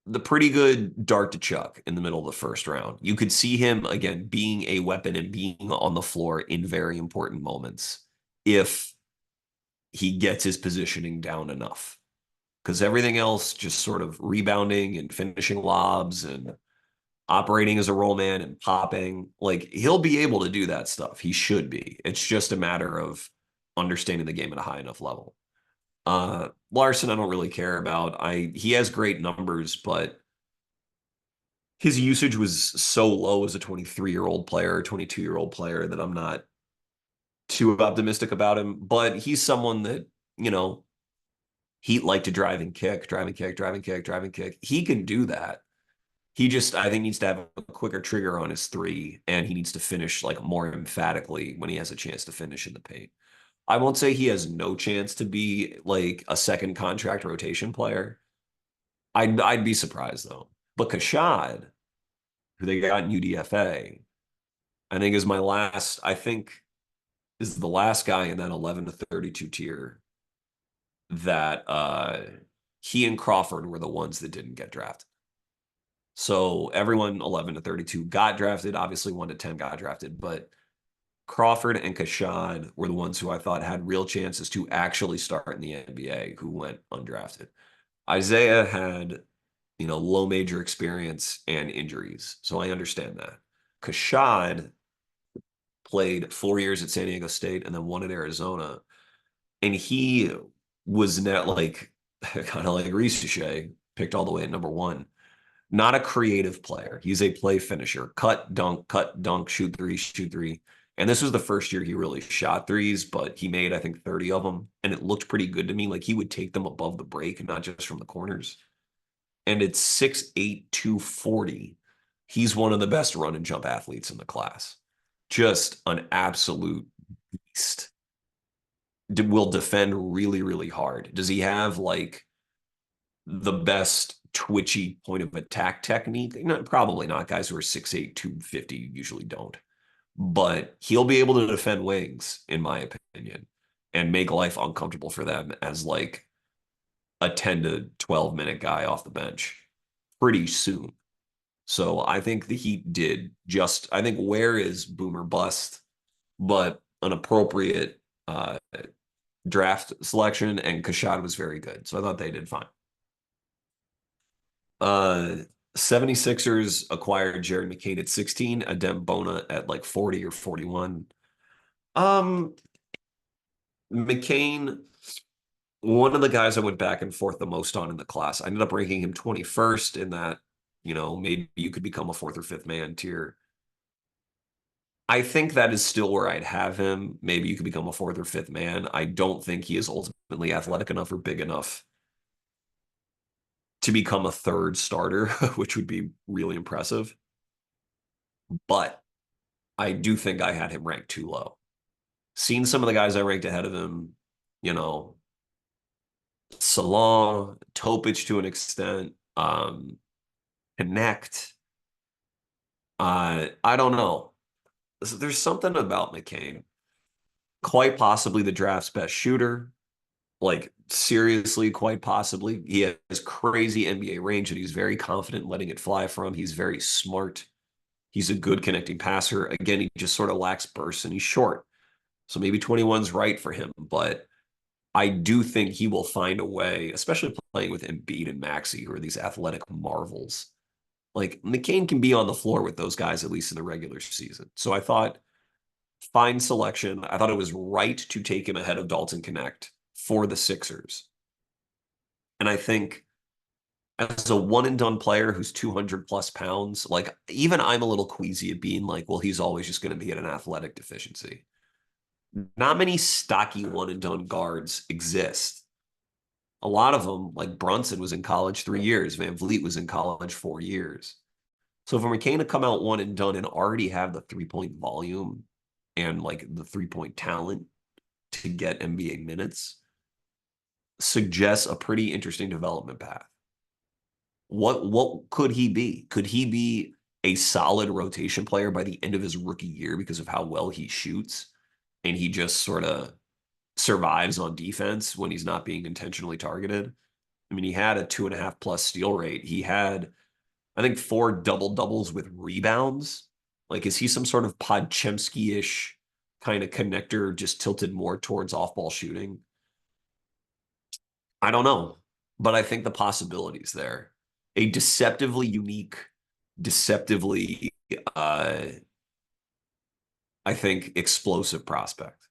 the pretty good dart to Chuck in the middle of the first round. You could see him again being a weapon and being on the floor in very important moments if he gets his positioning down enough. Because everything else, just sort of rebounding and finishing lobs and operating as a roll man and popping, like he'll be able to do that stuff. He should be. It's just a matter of understanding the game at a high enough level. Larson, I don't really care about. He has great numbers, but his usage was so low as a 23-year-old player, 22-year-old player that I'm not too optimistic about him. But he's someone that, Heat like to drive and kick, drive and kick, drive and kick, drive and kick. He can do that. He just, I think, needs to have a quicker trigger on his three, and he needs to finish like more emphatically when he has a chance to finish in the paint. I won't say he has no chance to be like a second contract rotation player. I'd be surprised though. But Kashad, who they got in UDFA, I think I think is the last guy in that 11 to 32 tier that he and Crawford were the ones that didn't get drafted. So everyone 11 to 32 got drafted. Obviously, 1 to 10 got drafted, but Crawford and Kashad were the ones who I thought had real chances to actually start in the NBA who went undrafted. Isaiah had, low major experience and injuries. So I understand that. Kashad played 4 years at San Diego State and then 1 at Arizona. And he was not like kind of like Reese picked all the way at number 1. Not a creative player. He's a play finisher. Cut, dunk, shoot three, shoot three. And this was the first year he really shot threes, but he made, I think, 30 of them. And it looked pretty good to me. Like he would take them above the break and not just from the corners. And it's 6'8", 240. He's one of the best run and jump athletes in the class. Just an absolute beast. Will defend really, really hard. Does he have like the best twitchy point of attack technique? No, probably not. Guys who are 6'8", 250 usually don't. But he'll be able to defend wings, in my opinion, and make life uncomfortable for them as like a 10 to 12 minute guy off the bench pretty soon. So I think the Heat did just, I think Ware is boomer bust, but an appropriate draft selection, and Kashad was very good. So I thought they did fine. 76ers acquired Jared McCain at 16, Adem Bona at like 40 or 41. McCain, one of the guys I went back and forth the most on in the class. I ended up ranking him 21st in that, maybe you could become a 4th or 5th man tier. I think that is still where I'd have him. Maybe you could become a 4th or 5th man. I don't think he is ultimately athletic enough or big enough to become a 3rd starter, which would be really impressive. But I do think I had him ranked too low. Seen some of the guys I ranked ahead of him, Salon, Topic to an extent, Connect. I don't know. There's something about McCain. Quite possibly the draft's best shooter. Like, seriously, quite possibly. He has crazy NBA range and he's very confident in letting it fly from. He's very smart. He's a good connecting passer. Again, he just sort of lacks burst and he's short. So maybe 21's right for him. But I do think he will find a way, especially playing with Embiid and Maxey, who are these athletic marvels. Like, McCain can be on the floor with those guys, at least in the regular season. So I thought, fine selection. I thought it was right to take him ahead of Dalton Connect for the Sixers. And I think as a one and done player who's 200 plus pounds, like even I'm a little queasy at being like, well, he's always just going to be at an athletic deficiency. not many stocky one and done guards exist. A lot of them, like Brunson was in college 3 years, Van Vliet was in college 4 years. So for McCain to come out one and done and already have the 3-point volume and like the 3-point talent to get NBA minutes suggests a pretty interesting development path. What could he be? Could he be a solid rotation player by the end of his rookie year because of how well he shoots and he just sort of survives on defense when he's not being intentionally targeted? I mean, he had a 2.5 plus steal rate. He had, I think, 4 double doubles with rebounds. Like, is he some sort of Podchemsky-ish kind of connector, just tilted more towards off-ball shooting? I don't know, but I think the possibilities there. A deceptively unique, deceptively, uh, I think, explosive prospect.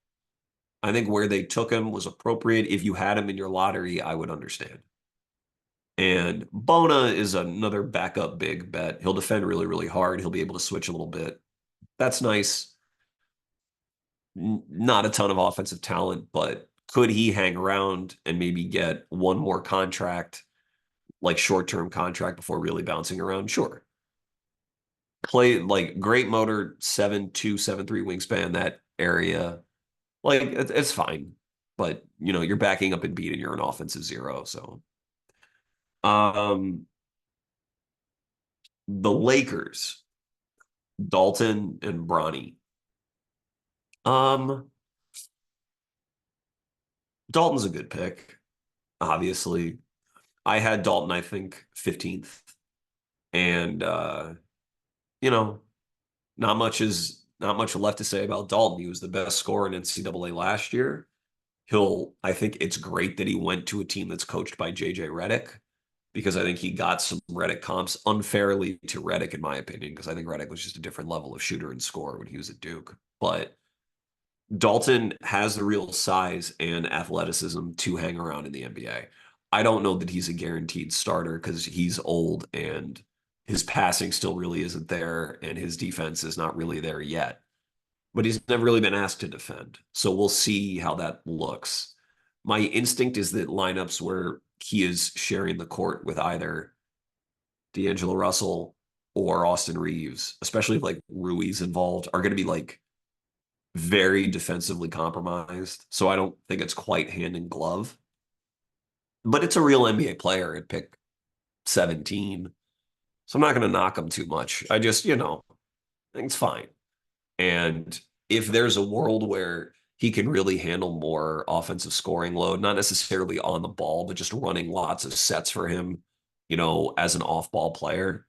I think where they took him was appropriate. If you had him in your lottery, I would understand. And Bona is another backup big bet. He'll defend really, really hard. He'll be able to switch a little bit. That's nice. Not a ton of offensive talent, but could he hang around and maybe get one more contract, like short-term contract before really bouncing around? Sure. Play like great motor, 7'2", 7'3" wingspan, that area. Like it's fine. But you're backing up and beating, you're an offensive zero. So um the Lakers, Dalton and Bronny. Um, Dalton's a good pick, obviously. I had Dalton, I think, 15th. And you know, not much left to say about Dalton. He was the best scorer in NCAA last year. I think it's great that he went to a team that's coached by JJ Redick because I think he got some Redick comps unfairly to Redick, in my opinion, because I think Redick was just a different level of shooter and scorer when he was at Duke. But Dalton has the real size and athleticism to hang around in the NBA. I don't know that he's a guaranteed starter because he's old and his passing still really isn't there and his defense is not really there yet. But he's never really been asked to defend. So we'll see how that looks. My instinct is that lineups where he is sharing the court with either D'Angelo Russell or Austin Reeves, especially if like Rui's involved, are going to be like very defensively compromised. So I don't think it's quite hand in glove. But it's a real NBA player at pick 17. So I'm not going to knock him too much. I just, I think it's fine. And if there's a world where he can really handle more offensive scoring load, not necessarily on the ball, but just running lots of sets for him, as an off-ball player,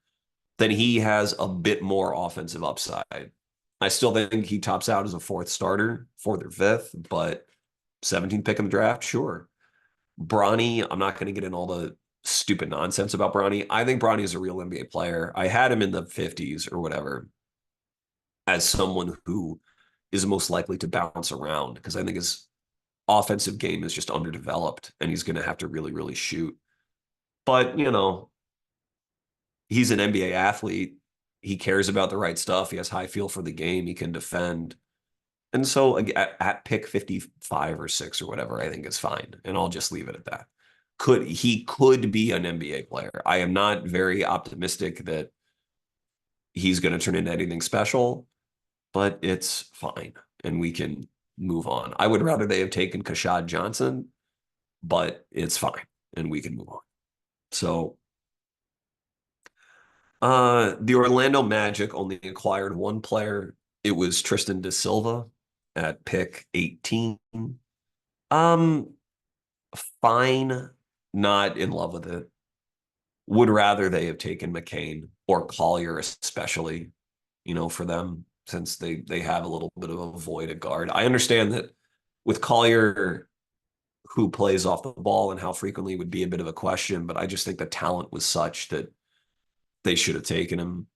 then he has a bit more offensive upside. I still think he tops out as a fourth starter, fourth or fifth, but 17th pick in the draft, sure. Bronny, I'm not going to get in all the stupid nonsense about Bronny. I think Bronny is a real NBA player. I had him in the 50s or whatever as someone who is most likely to bounce around because I think his offensive game is just underdeveloped and he's going to have to really, really shoot. But, he's an NBA athlete. He cares about the right stuff. He has high feel for the game. He can defend. And so at pick 55 or 6 or whatever, I think is fine. And I'll just leave it at that. He could be an NBA player. I am not very optimistic that he's going to turn into anything special, but it's fine. And we can move on. I would rather they have taken Kashad Johnson, but it's fine. And we can move on. So the Orlando Magic only acquired one player. It was Tristan da Silva at pick 18. Um, Fine, not in love with it. Would rather they have taken McCain or Collier, especially, for them, since they have a little bit of a void at guard. I understand that with Collier, who plays off the ball and how frequently would be a bit of a question, but I just think the talent was such that they should have taken him.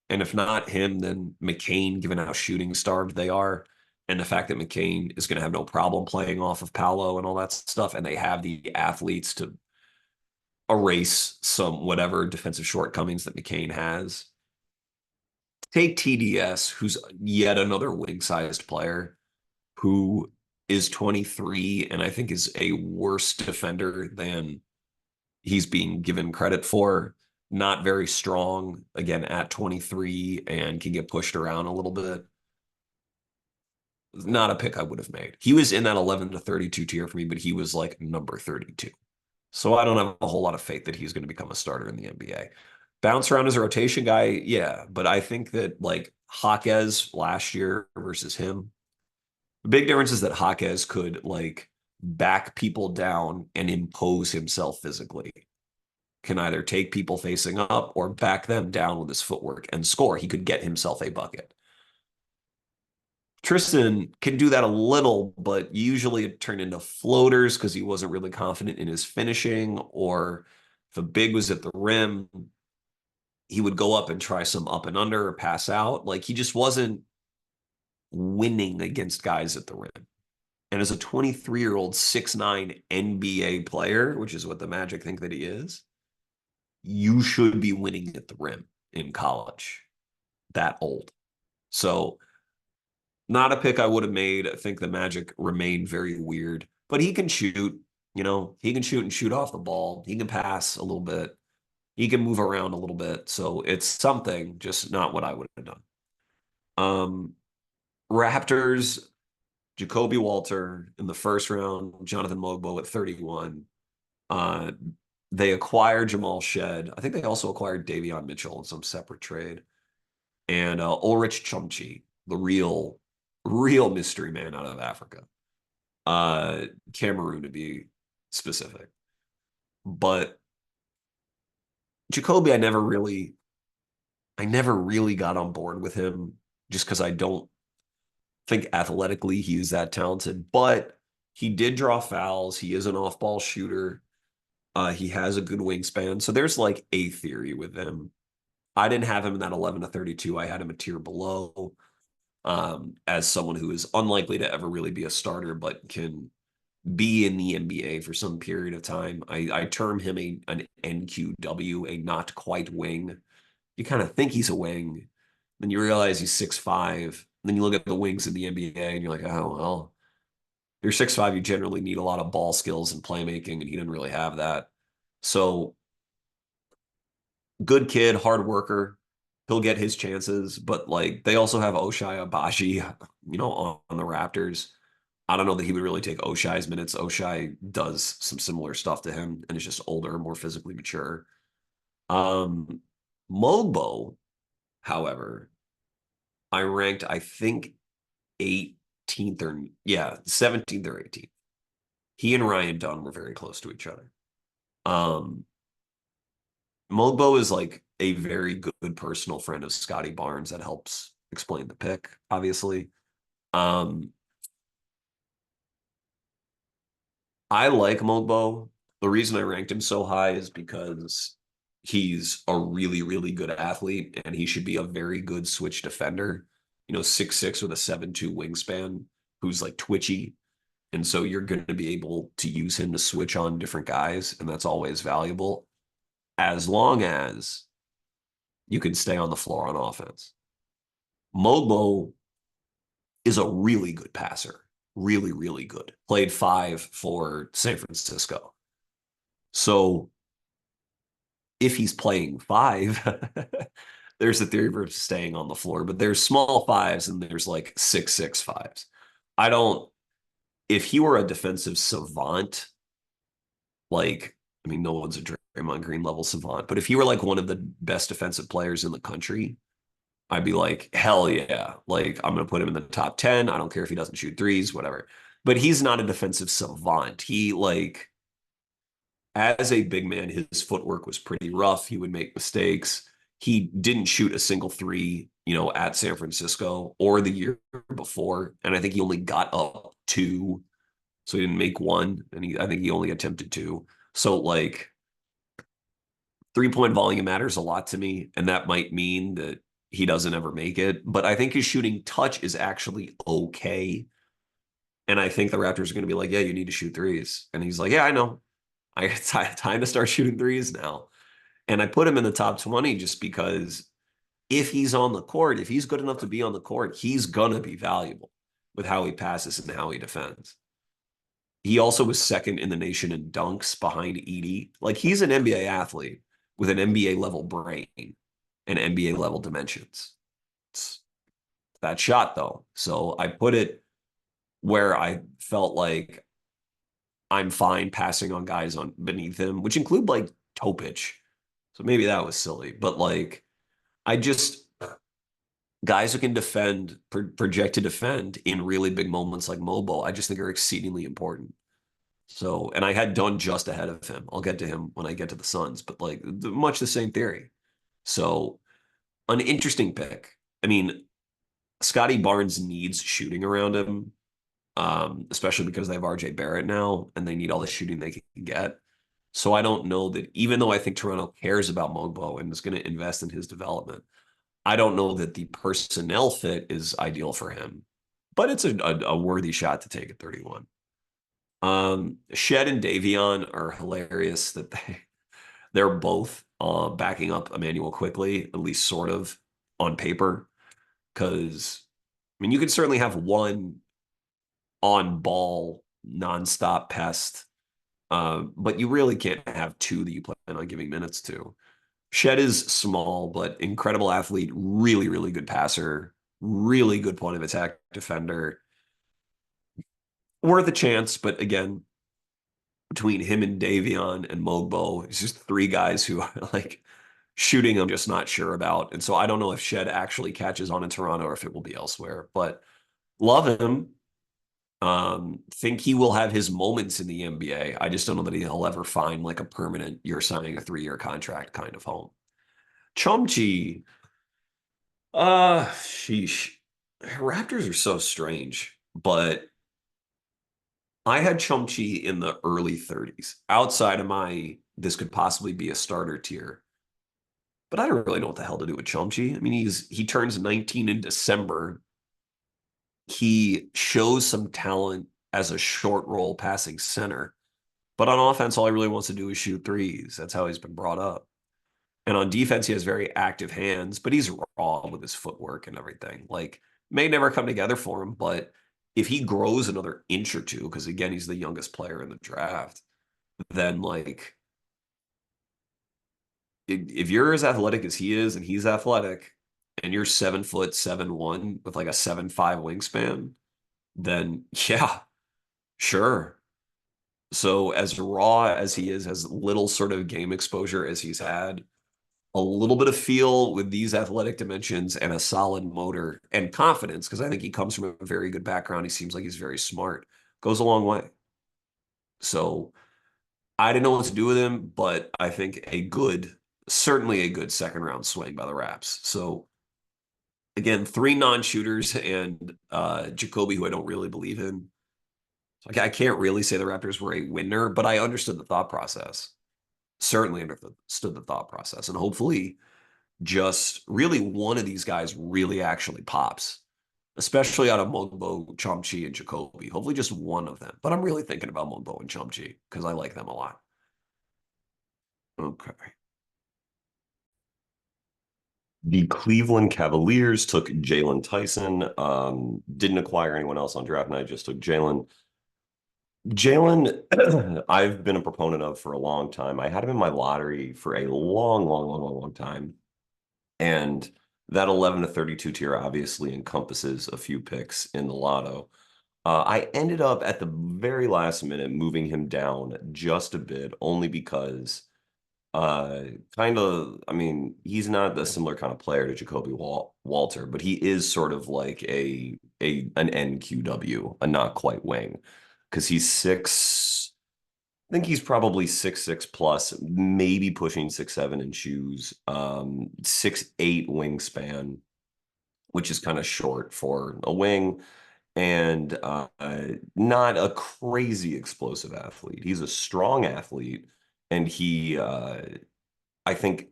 And if not him, then McCain, given how shooting starved they are, and the fact that McCain is going to have no problem playing off of Paolo and all that stuff, and they have the athletes to erase some whatever defensive shortcomings that McCain has. Take TDS, who's yet another wing-sized player who is 23 and I think is a worse defender than he's being given credit for. Not very strong, again, at 23 and can get pushed around a little bit. Not a pick I would have made. He was in that 11 to 32 tier for me, but he was like number 32. So I don't have a whole lot of faith that he's going to become a starter in the NBA. Bounce around as a rotation guy, yeah, but I think that like Jaquez last year versus him, the big difference is that Jaquez could like back people down and impose himself physically. Can either take people facing up or back them down with his footwork and score. He could get himself a bucket. Tristan can do that a little, but usually it turned into floaters because he wasn't really confident in his finishing, or if a big was at the rim, he would go up and try some up and under or pass out. Like he just wasn't winning against guys at the rim. And as a 23-year-old 6'9" NBA player, which is what the Magic think that he is, you should be winning at the rim in college that old. So not a pick I would have made. I think the Magic remain very weird, but he can shoot. He can shoot and shoot off the ball. He can pass a little bit. He can move around a little bit. So it's something, just not what I would have done. Raptors, Jacoby Walter in the first round, Jonathan Mogbo at 31. Uh, they acquired Jamal Shed. I think they also acquired Davion Mitchell in some separate trade. And Ulrich Chumchi, the real mystery man out of Africa. Cameroon to be specific. But Jacoby, I never really got on board with him just because I don't think athletically he is that talented. But he did draw fouls. He is an off-ball shooter. He has a good wingspan. So there's like a theory with him. I didn't have him in that 11 to 32. I had him a tier below, as someone who is unlikely to ever really be a starter, but can be in the NBA for some period of time. I term him an NQW, a not quite wing. You kind of think he's a wing, then you realize he's 6'5". Then you look at the wings in the NBA and you're like, oh, well, you're 6'5". You generally need a lot of ball skills and playmaking, and he didn't really have that. So good kid, hard worker. He'll get his chances, but like they also have Oshai Abaji, on the Raptors. I don't know that he would really take Oshai's minutes. Oshai does some similar stuff to him and is just older, more physically mature. Mogbo, however, I ranked, I think, 18th or 17th or 18th. He and Ryan Dunn were very close to each other. Mogbo is like a very good personal friend of Scotty Barnes. That helps explain the pick, obviously. I like Mogbo. The reason I ranked him so high is because he's a really, really good athlete, and he should be a very good switch defender. 6'6" with a 7'2" wingspan, who's like twitchy. And so you're going to be able to use him to switch on different guys, and that's always valuable as long as you can stay on the floor on offense. Mogbo is a really good passer, really, really good. Played 5 for San Francisco. So if he's playing 5, there's a theory for staying on the floor, but there's small 5s and there's like 6'6" 5s. If he were a defensive savant, no one's a Draymond Green level savant, but if he were like one of the best defensive players in the country, I'd be like, hell yeah. Like, I'm going to put him in the top 10. I don't care if he doesn't shoot threes, whatever. But he's not a defensive savant. He, as a big man, his footwork was pretty rough. He would make mistakes. He didn't shoot a single three, at San Francisco or the year before. And I think he only got up 2. So he didn't make 1. And I think he only attempted 2. So, 3-point volume matters a lot to me. And that might mean that he doesn't ever make it. But I think his shooting touch is actually okay. And I think the Raptors are going to be like, yeah, you need to shoot threes. And he's like, yeah, I know. It's time to start shooting threes now. And I put him in the top 20 just because if he's on the court, if he's good enough to be on the court, he's going to be valuable. with how he passes and how he defends. He also was second in the nation in dunks behind Edie. Like he's an NBA athlete with an NBA level brain and NBA level dimensions. It's that shot though. So I put it where I felt like I'm fine passing on guys on beneath him, which include like Topic. So maybe that was silly, but like I just guys who can defend, project to defend in really big moments like Mobo, I just think are exceedingly important. So, and I had Dunn just ahead of him. I'll get to him when I get to the Suns, but like much the same theory. So, an interesting pick. I mean, Scotty Barnes needs shooting around him, especially because they have RJ Barrett now and they need all the shooting they can get. So I don't know that even though I think Toronto cares about Mogbo and is going to invest in his development, I don't know that the personnel fit is ideal for him. But it's a worthy shot to take at 31. Shed and Davion are hilarious that they're both backing up Emmanuel quickly, at least sort of on paper. Because I mean, you could certainly have one on ball nonstop pest, but you really can't have two that you plan on giving minutes to. Shed is small, but incredible athlete, really, really good passer, really good point of attack defender. Worth a chance, but again, between him and Davion and Mogbo, it's just three guys who are like shooting I'm just not sure about. And so I don't know if Shed actually catches on in Toronto or if it will be elsewhere. But love him. Think he will have his moments in the NBA. I just don't know that he'll ever find like a permanent, you're signing a 3-year contract kind of home. Chomchi, sheesh. Raptors are so strange, but I had Chomchi in the early 30s, outside of my this could possibly be a starter tier. But I don't really know what the hell to do with Chomchi. I mean, he turns 19 in December. He shows some talent as a short roll passing center. But on offense, all he really wants to do is shoot threes. That's how he's been brought up. And on defense, he has very active hands, but he's raw with his footwork and everything. Like, may never come together for him, but if he grows another inch or two, because again, he's the youngest player in the draft, then like if you're as athletic as he is and he's athletic and you're 7 foot 7'1" with like a 7'5" wingspan, then yeah, sure. So as raw as he is, as little sort of game exposure as he's had, a little bit of feel with these athletic dimensions and a solid motor and confidence, because I think he comes from a very good background. He seems like he's very smart, goes a long way. So I didn't know what to do with him, but I think certainly a good second round swing by the Raps. So again, three non-shooters and Jacoby, who I don't really believe in. Like I can't really say the Raptors were a winner, but I understood the thought process. Certainly understood the thought process, and hopefully, just really one of these guys really actually pops, especially out of Mungbo, Chomchi, and Jacoby. Hopefully, just one of them. But I'm really thinking about Mungbo and Chomchi because I like them a lot. Okay. The Cleveland Cavaliers took Jalen Tyson. Didn't acquire anyone else on draft night, just took Jalen. Jalen, I've been a proponent of for a long time. I had him in my lottery for a long, long, long, long, long time. And that 11 to 32 tier obviously encompasses a few picks in the lotto. I ended up at the very last minute moving him down just a bit, only because kind of, I mean, he's not a similar kind of player to Jacoby Walter, but he is sort of like an NQW, a not quite wing, because he's six. I think he's probably 6'6" plus, maybe pushing 6'7" in shoes. 6'8" wingspan, which is kind of short for a wing, and not a crazy explosive athlete. He's a strong athlete, and I think,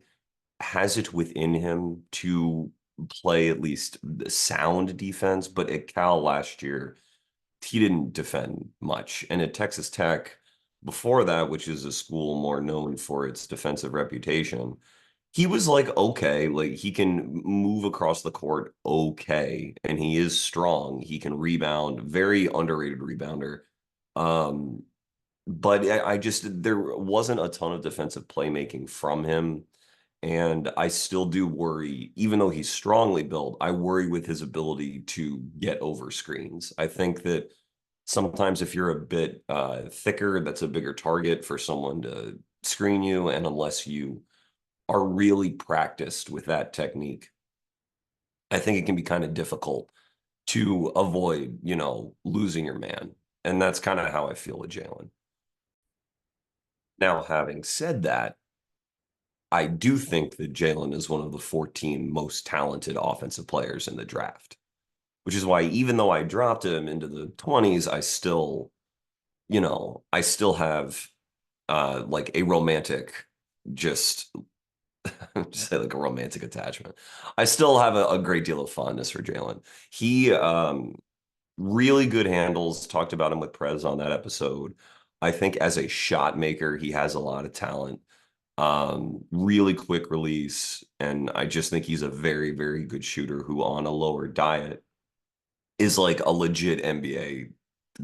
has it within him to play at least sound defense. But at Cal last year, he didn't defend much. And at Texas Tech before that, which is a school more known for its defensive reputation, He was like okay, like he can move across the court okay, and he is strong. He can rebound, very underrated rebounder. Um, but I just there wasn't a ton of defensive playmaking from him. And I still do worry, even though he's strongly built, I worry with his ability to get over screens. I think that sometimes if you're a bit thicker, that's a bigger target for someone to screen you. And unless you are really practiced with that technique, I think it can be kind of difficult to avoid, losing your man. And that's kind of how I feel with Jalen. Now, having said that, I do think that Jalen is one of the 14 most talented offensive players in the draft, which is why even though I dropped him into the 20s, I still have like a romantic, just say like a romantic attachment. I still have a great deal of fondness for Jalen. He really good handles, talked about him with Prez on that episode. I think as a shot maker, he has a lot of talent. Really quick release, and I just think he's a very, very good shooter who, on a lower diet, is like a legit NBA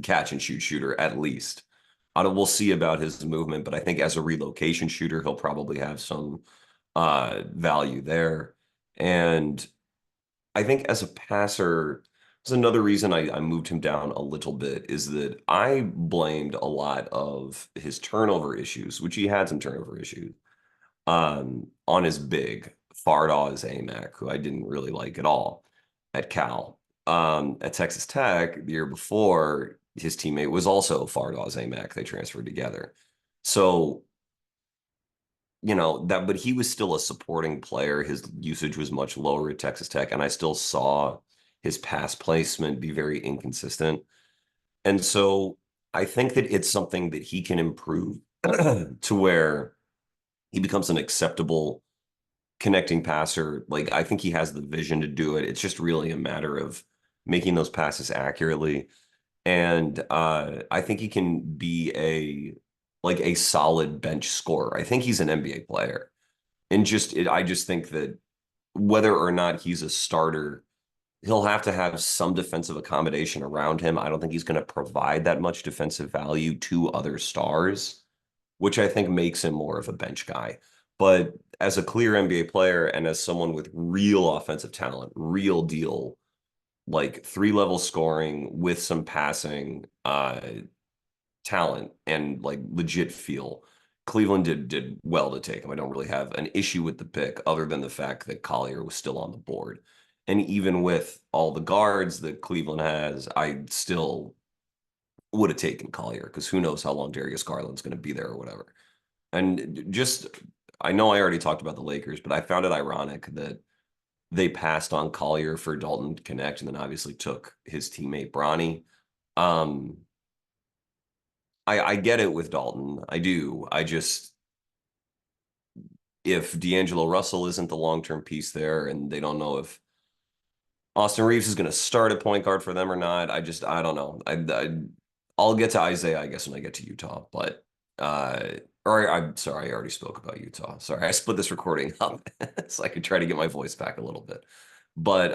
catch and shoot shooter at least. I don't, we'll see about his movement, but I think as a relocation shooter, he'll probably have some value there. And I think as a passer, there's another reason I moved him down a little bit is that I blamed a lot of his turnover issues, which he had some turnover issues on his big Fardaws Amac, who I didn't really like at all at Cal. At Texas Tech the year before, his teammate was also Fardaws Amac. They transferred together. So, but he was still a supporting player. His usage was much lower at Texas Tech, and I still saw his pass placement be very inconsistent. And so I think that it's something that he can improve to where he becomes an acceptable connecting passer. Like I think he has the vision to do it. It's just really a matter of making those passes accurately. And I think he can be a solid bench scorer. I think he's an NBA player. And I just think that whether or not he's a starter, he'll have to have some defensive accommodation around him. I don't think he's going to provide that much defensive value to other stars, which I think makes him more of a bench guy. But as a clear NBA player and as someone with real offensive talent, real deal, like three-level scoring with some passing talent and like legit feel, Cleveland did well to take him. I don't really have an issue with the pick other than the fact that Collier was still on the board. And even with all the guards that Cleveland has, I still would have taken Collier because who knows how long Darius Garland's going to be there or whatever. And just, I know I already talked about the Lakers, but I found it ironic that they passed on Collier for Dalton to connect and then obviously took his teammate Bronny. Um, I get it with Dalton. I do. If D'Angelo Russell isn't the long-term piece there and they don't know if Austin Reeves is going to start at point guard for them or not, I don't know. I'll get to Isaiah, I guess, when I get to Utah, but uh, or I'm sorry, I already spoke about Utah. Sorry, I split this recording up so I could try to get my voice back a little bit. But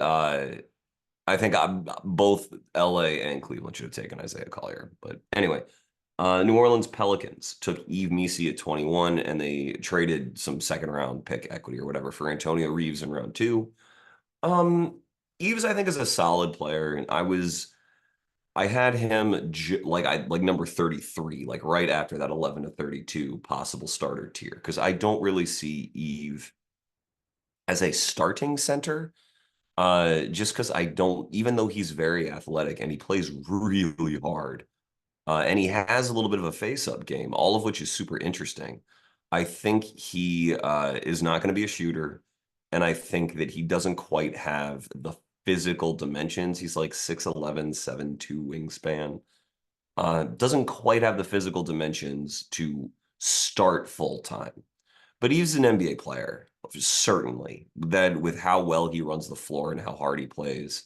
I think both LA and Cleveland should have taken Isaiah Collier. But anyway, New Orleans Pelicans took Yves Missi at 21, and they traded some second round pick equity or whatever for Antonio Reeves in round two. Um, Eves, I think, is a solid player, and I had him like I like number 33, like right after that 11 to 32 possible starter tier, because I don't really see Eve as a starting center. Just because I don't, even though he's very athletic and he plays really hard, and he has a little bit of a face-up game, all of which is super interesting. I think he is not going to be a shooter, and I think that he doesn't quite have the physical dimensions. He's like 6'11", 7'2" wingspan. Doesn't quite have the physical dimensions to start full time. But he's an NBA player, certainly. That with how well he runs the floor and how hard he plays,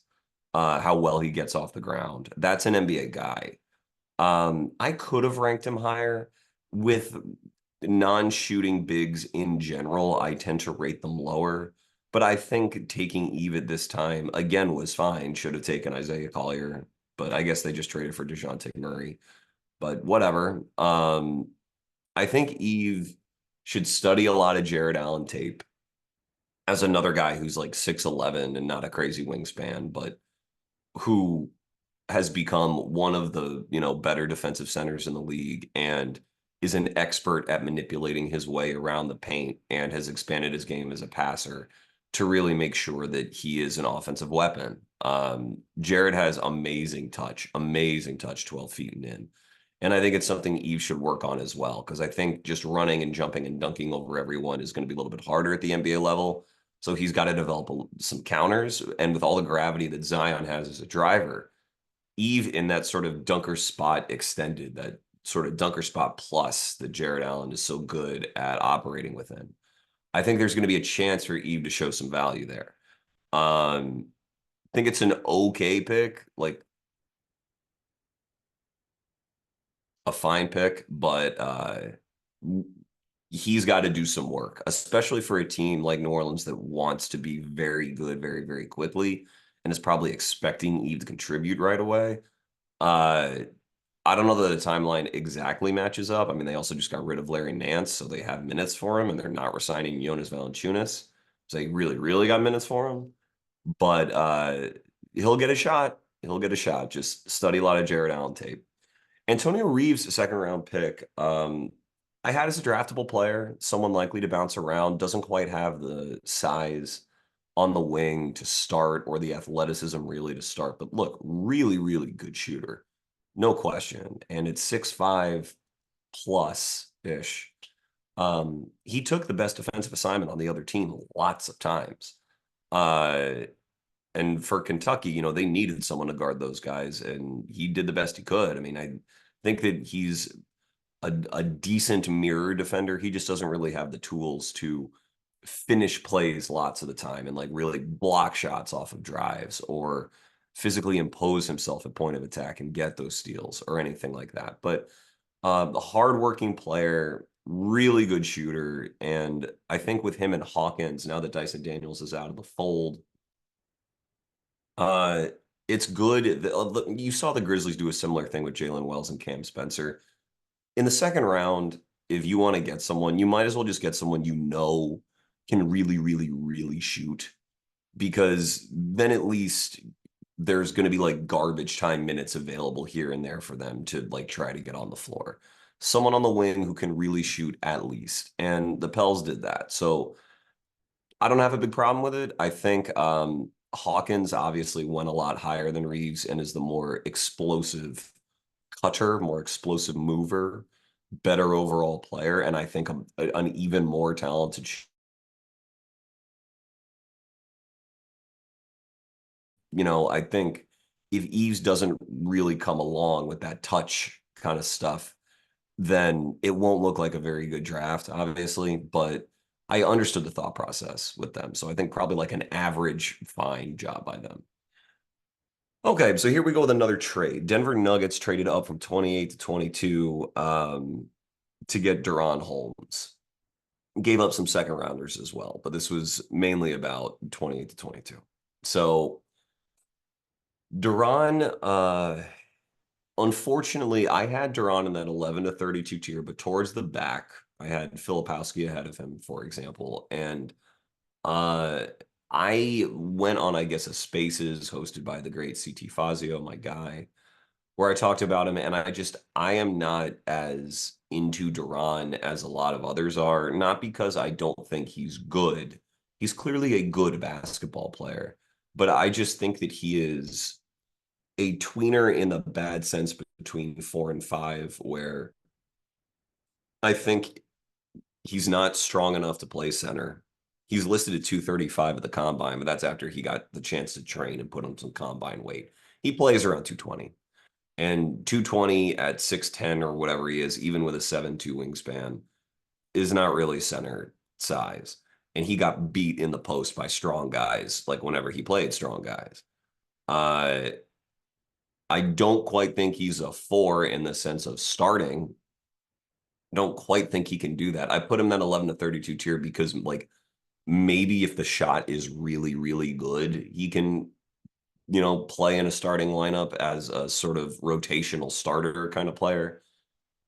how well he gets off the ground, that's an NBA guy. I could have ranked him higher with non-shooting bigs in general, I tend to rate them lower. But I think taking Eve at this time again was fine. Should have taken Isaiah Collier, but I guess they just traded for DeJounte Murray. But whatever. I think Eve should study a lot of Jared Allen tape as another guy who's like 6'11" and not a crazy wingspan, but who has become one of the, better defensive centers in the league and is an expert at manipulating his way around the paint and has expanded his game as a passer to really make sure that he is an offensive weapon. Jared has amazing touch 12 feet and in. And I think it's something Eve should work on as well, because I think just running and jumping and dunking over everyone is going to be a little bit harder at the NBA level. So he's got to develop some counters. And with all the gravity that Zion has as a driver, Eve in that sort of dunker spot extended, that sort of dunker spot plus that Jared Allen is so good at operating within. I think there's going to be a chance for Eve to show some value there. I think it's an okay pick, like a fine pick, but he's got to do some work, especially for a team like New Orleans that wants to be very good very, very quickly and is probably expecting Eve to contribute right away. Uh, I don't know that the timeline exactly matches up. I mean, they also just got rid of Larry Nance, so they have minutes for him, and they're not resigning Jonas Valanciunas. So they really, really got minutes for him. But he'll get a shot. He'll get a shot. Just study a lot of Jared Allen tape. Antonio Reeves, a second round pick. I had as a draftable player, someone likely to bounce around, doesn't quite have the size on the wing to start or the athleticism really to start. But look, really, really good shooter. No question. And it's 6'5" plus ish. He took the best defensive assignment on the other team lots of times. Uh, and for Kentucky, they needed someone to guard those guys, and he did the best he could. I mean, I think that he's a decent mirror defender. He just doesn't really have the tools to finish plays lots of the time and like really block shots off of drives or physically impose himself at point of attack and get those steals or anything like that. But the hardworking player, really good shooter. And I think with him and Hawkins, now that Dyson Daniels is out of the fold, uh, it's good. You saw the Grizzlies do a similar thing with Jalen Wells and Cam Spencer. In the second round, if you want to get someone, you might as well just get someone can really, really, really shoot, because then at least there's going to be like garbage time minutes available here and there for them to like try to get on the floor. Someone on the wing who can really shoot at least. And the Pels did that. So I don't have a big problem with it. I think Hawkins obviously went a lot higher than Reeves and is the more explosive cutter, more explosive mover, better overall player. And I think an even more talented I think if Eves doesn't really come along with that touch kind of stuff, then it won't look like a very good draft, obviously. But I understood the thought process with them. So I think probably like an average fine job by them. Okay, so here we go with another trade. Denver Nuggets traded up from 28 to 22 to get Duran Holmes. Gave up some second rounders as well, but this was mainly about 28 to 22. So Duran, unfortunately, I had Duran in that 11 to 32 tier, but towards the back, I had Filipowski ahead of him, for example. And uh, I went on, I guess, a Spaces hosted by the great CT Fazio, my guy, where I talked about him. And I am not as into Duran as a lot of others are, not because I don't think he's good. He's clearly a good basketball player, but I just think that he is a tweener in the bad sense between 4 and 5, where I think he's not strong enough to play center. He's listed at 235 at the combine, but that's after he got the chance to train and put on some combine weight. He plays around 220. And 220 at 6'10 or whatever he is, even with a 7'2 wingspan, is not really center size. And he got beat in the post by strong guys, like whenever he played strong guys. Uh, I don't quite think he's a 4 in the sense of starting, don't quite think he can do that. I put him that 11 to 32 tier because like maybe if the shot is really, really good, he can, play in a starting lineup as a sort of rotational starter kind of player.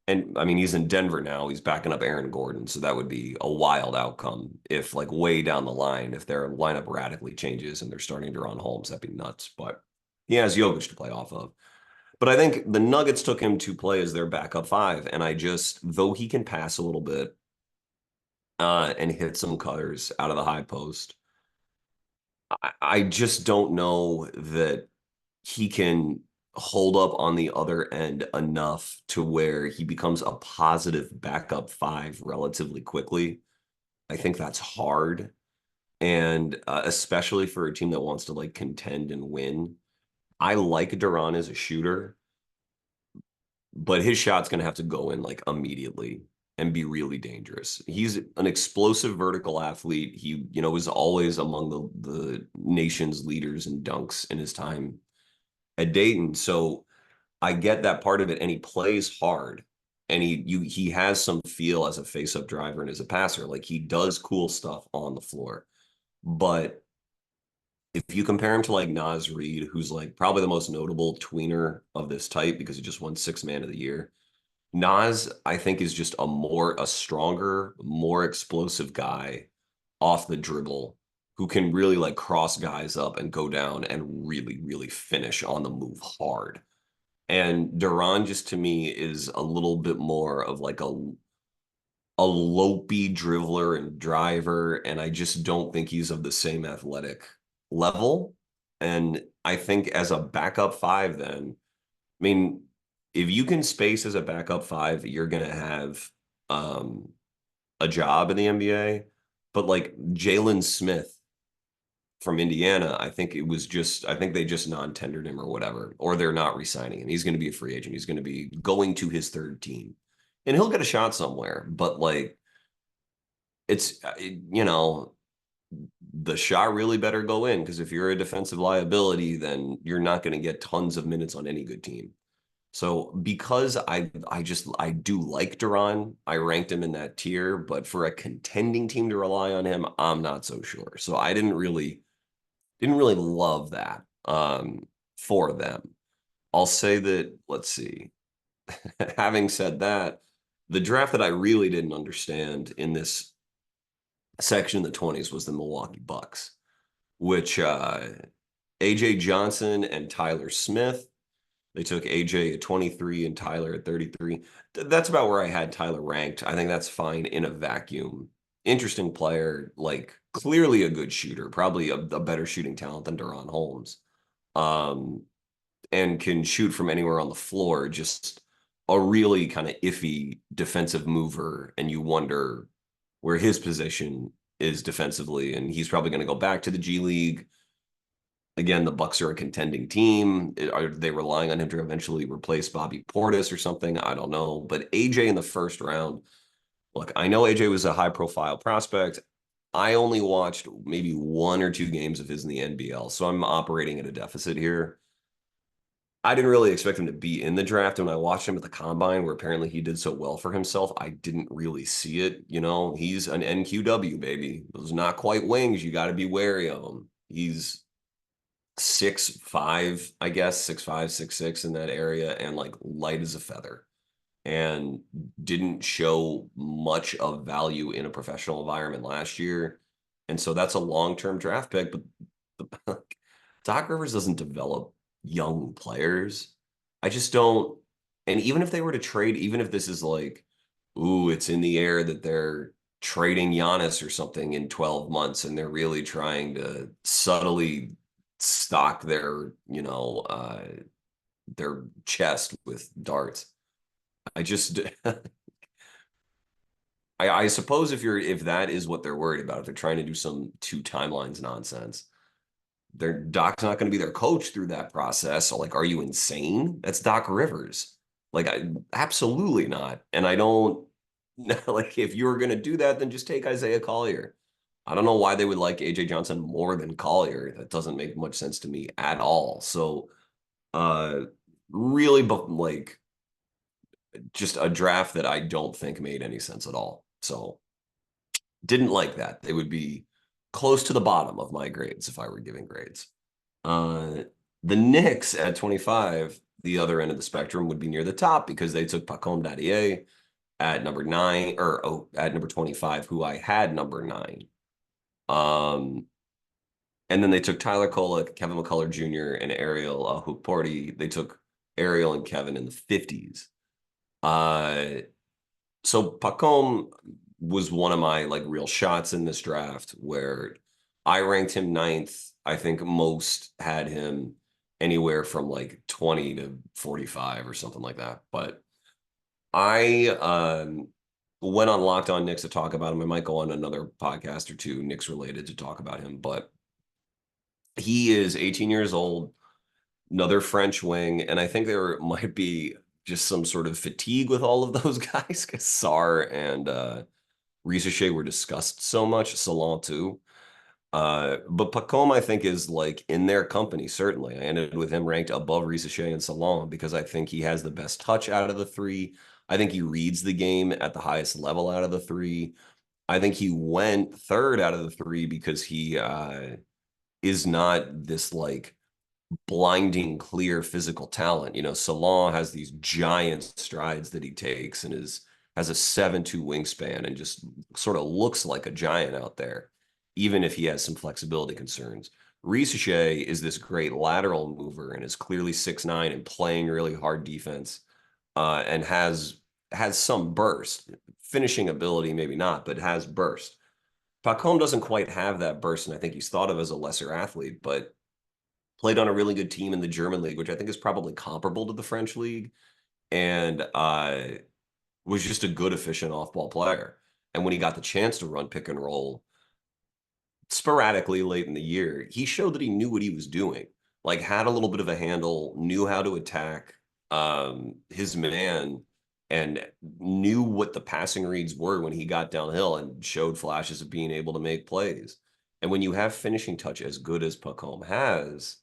And I mean, he's in Denver now. He's backing up Aaron Gordon. So that would be a wild outcome if, like, way down the line, if their lineup radically changes and they're starting to run Holmes, that'd be nuts. But he has Jokic to play off of. But I think the Nuggets took him to play as their backup five. And I just, though he can pass a little bit and hit some cutters out of the high post, I just don't know that he can hold up on the other end enough to where he becomes a positive backup five relatively quickly. I think that's hard. And especially for a team that wants to like contend and win. I like Duran as a shooter, but his shot's going to have to go in like immediately and be really dangerous. He's an explosive vertical athlete. He, was always among the nation's leaders in dunks in his time at Dayton. So I get that part of it, and he plays hard, and he has some feel as a face-up driver and as a passer. Like he does cool stuff on the floor. But if you compare him to like Naz Reid, who's like probably the most notable tweener of this type because he just won Sixth Man of the Year. Naz, I think, is just a stronger, more explosive guy off the dribble who can really like cross guys up and go down and really, really finish on the move hard. And Duran just to me is a little bit more of like a lopey dribbler and driver, and I just don't think he's of the same athletic level. And I think as a backup five, then, I mean, if you can space as a backup five, you're gonna have a job in the NBA. But like Jalen Smith from Indiana, I think they just non-tendered him or whatever, or they're not re-signing him. He's going to be a free agent. He's going to be going to his third team, and he'll get a shot somewhere. But like, it's the shot really better go in because if you're a defensive liability, then you're not going to get tons of minutes on any good team. So because I do like Duran, I ranked him in that tier, but for a contending team to rely on him, I'm not so sure. So I didn't really love that for them. I'll say that, let's see. Having said that, the draft that I really didn't understand in this section in the 20s was the Milwaukee Bucks, which AJ Johnson and Tyler Smith. They took AJ at 23 and Tyler at 33. That's about where I had Tyler ranked. I think that's fine in a vacuum. Interesting player, like clearly a good shooter, probably a better shooting talent than Duran Holmes. Um, and can shoot from anywhere on the floor, just a really kind of iffy defensive mover. And you wonder where his position is defensively. And he's probably going to go back to the G League. Again, the Bucks are a contending team. Are they relying on him to eventually replace Bobby Portis or something? I don't know. But AJ in the first round, look, I know AJ was a high profile prospect. I only watched maybe one or two games of his in the NBL, so I'm operating at a deficit here. I didn't really expect him to be in the draft. When I watched him at the combine, where apparently he did so well for himself, I didn't really see it. He's an NQW, baby. Those not quite wings. You got to be wary of him. He's 6'5", I guess, 6'5", 6'6" in that area, and like light as a feather, and didn't show much of value in a professional environment last year. And so that's a long-term draft pick, but Doc Rivers doesn't develop young players. I just don't. And even if they were to trade, even if this is like, ooh, it's in the air that they're trading Giannis or something in 12 months and they're really trying to subtly stock their chest with darts. I just I suppose if that is what they're worried about, if they're trying to do some two timelines nonsense, their Doc's not going to be their coach through that process. So like, are you insane? That's Doc Rivers. Like, absolutely not. And I don't like if you were going to do that, then just take Isaiah Collier. I don't know why they would like AJ Johnson more than Collier. That doesn't make much sense to me at all. So, really, like just a draft that I don't think made any sense at all. So didn't like that. They would be close to the bottom of my grades if I were giving grades. Uh, the Knicks at 25, the other end of the spectrum, would be near the top because they took Pacom Dadier at number 9, or at number 25, who I had number 9. Um, and then they took Tyler Kolek, Kevin McCullough Jr., and Ariel Hukporti. They took Ariel and Kevin in the 50s. Uh, so Pacom was one of my like real shots in this draft where I ranked him 9th. I think most had him anywhere from like 20 to 45 or something like that. But I went on Locked On Knicks to talk about him. I might go on another podcast or two, Knicks related, to talk about him. But he is 18 years old, another French wing, and I think there might be just some sort of fatigue with all of those guys because Sarr and Risacher were discussed so much, Salon too. But Pacom, I think, is like in their company, certainly. I ended with him ranked above Risacher and Salon because I think he has the best touch out of the three. I think he reads the game at the highest level out of the three. I think he went third out of the three because he is not this like blinding clear physical talent. You know, Salon has these giant strides that he takes and has a 7'2" wingspan and just sort of looks like a giant out there, even if he has some flexibility concerns. Risacher is this great lateral mover and is clearly 6'9" and playing really hard defense, and has some burst. Finishing ability, maybe not, but has burst. Pacom doesn't quite have that burst, and I think he's thought of as a lesser athlete, but played on a really good team in the German league, which I think is probably comparable to the French league, and was just a good, efficient off-ball player. And when he got the chance to run pick and roll sporadically late in the year, he showed that he knew what he was doing. Like had a little bit of a handle, knew how to attack his man, and knew what the passing reads were when he got downhill and showed flashes of being able to make plays. And when you have finishing touch as good as Pacom has,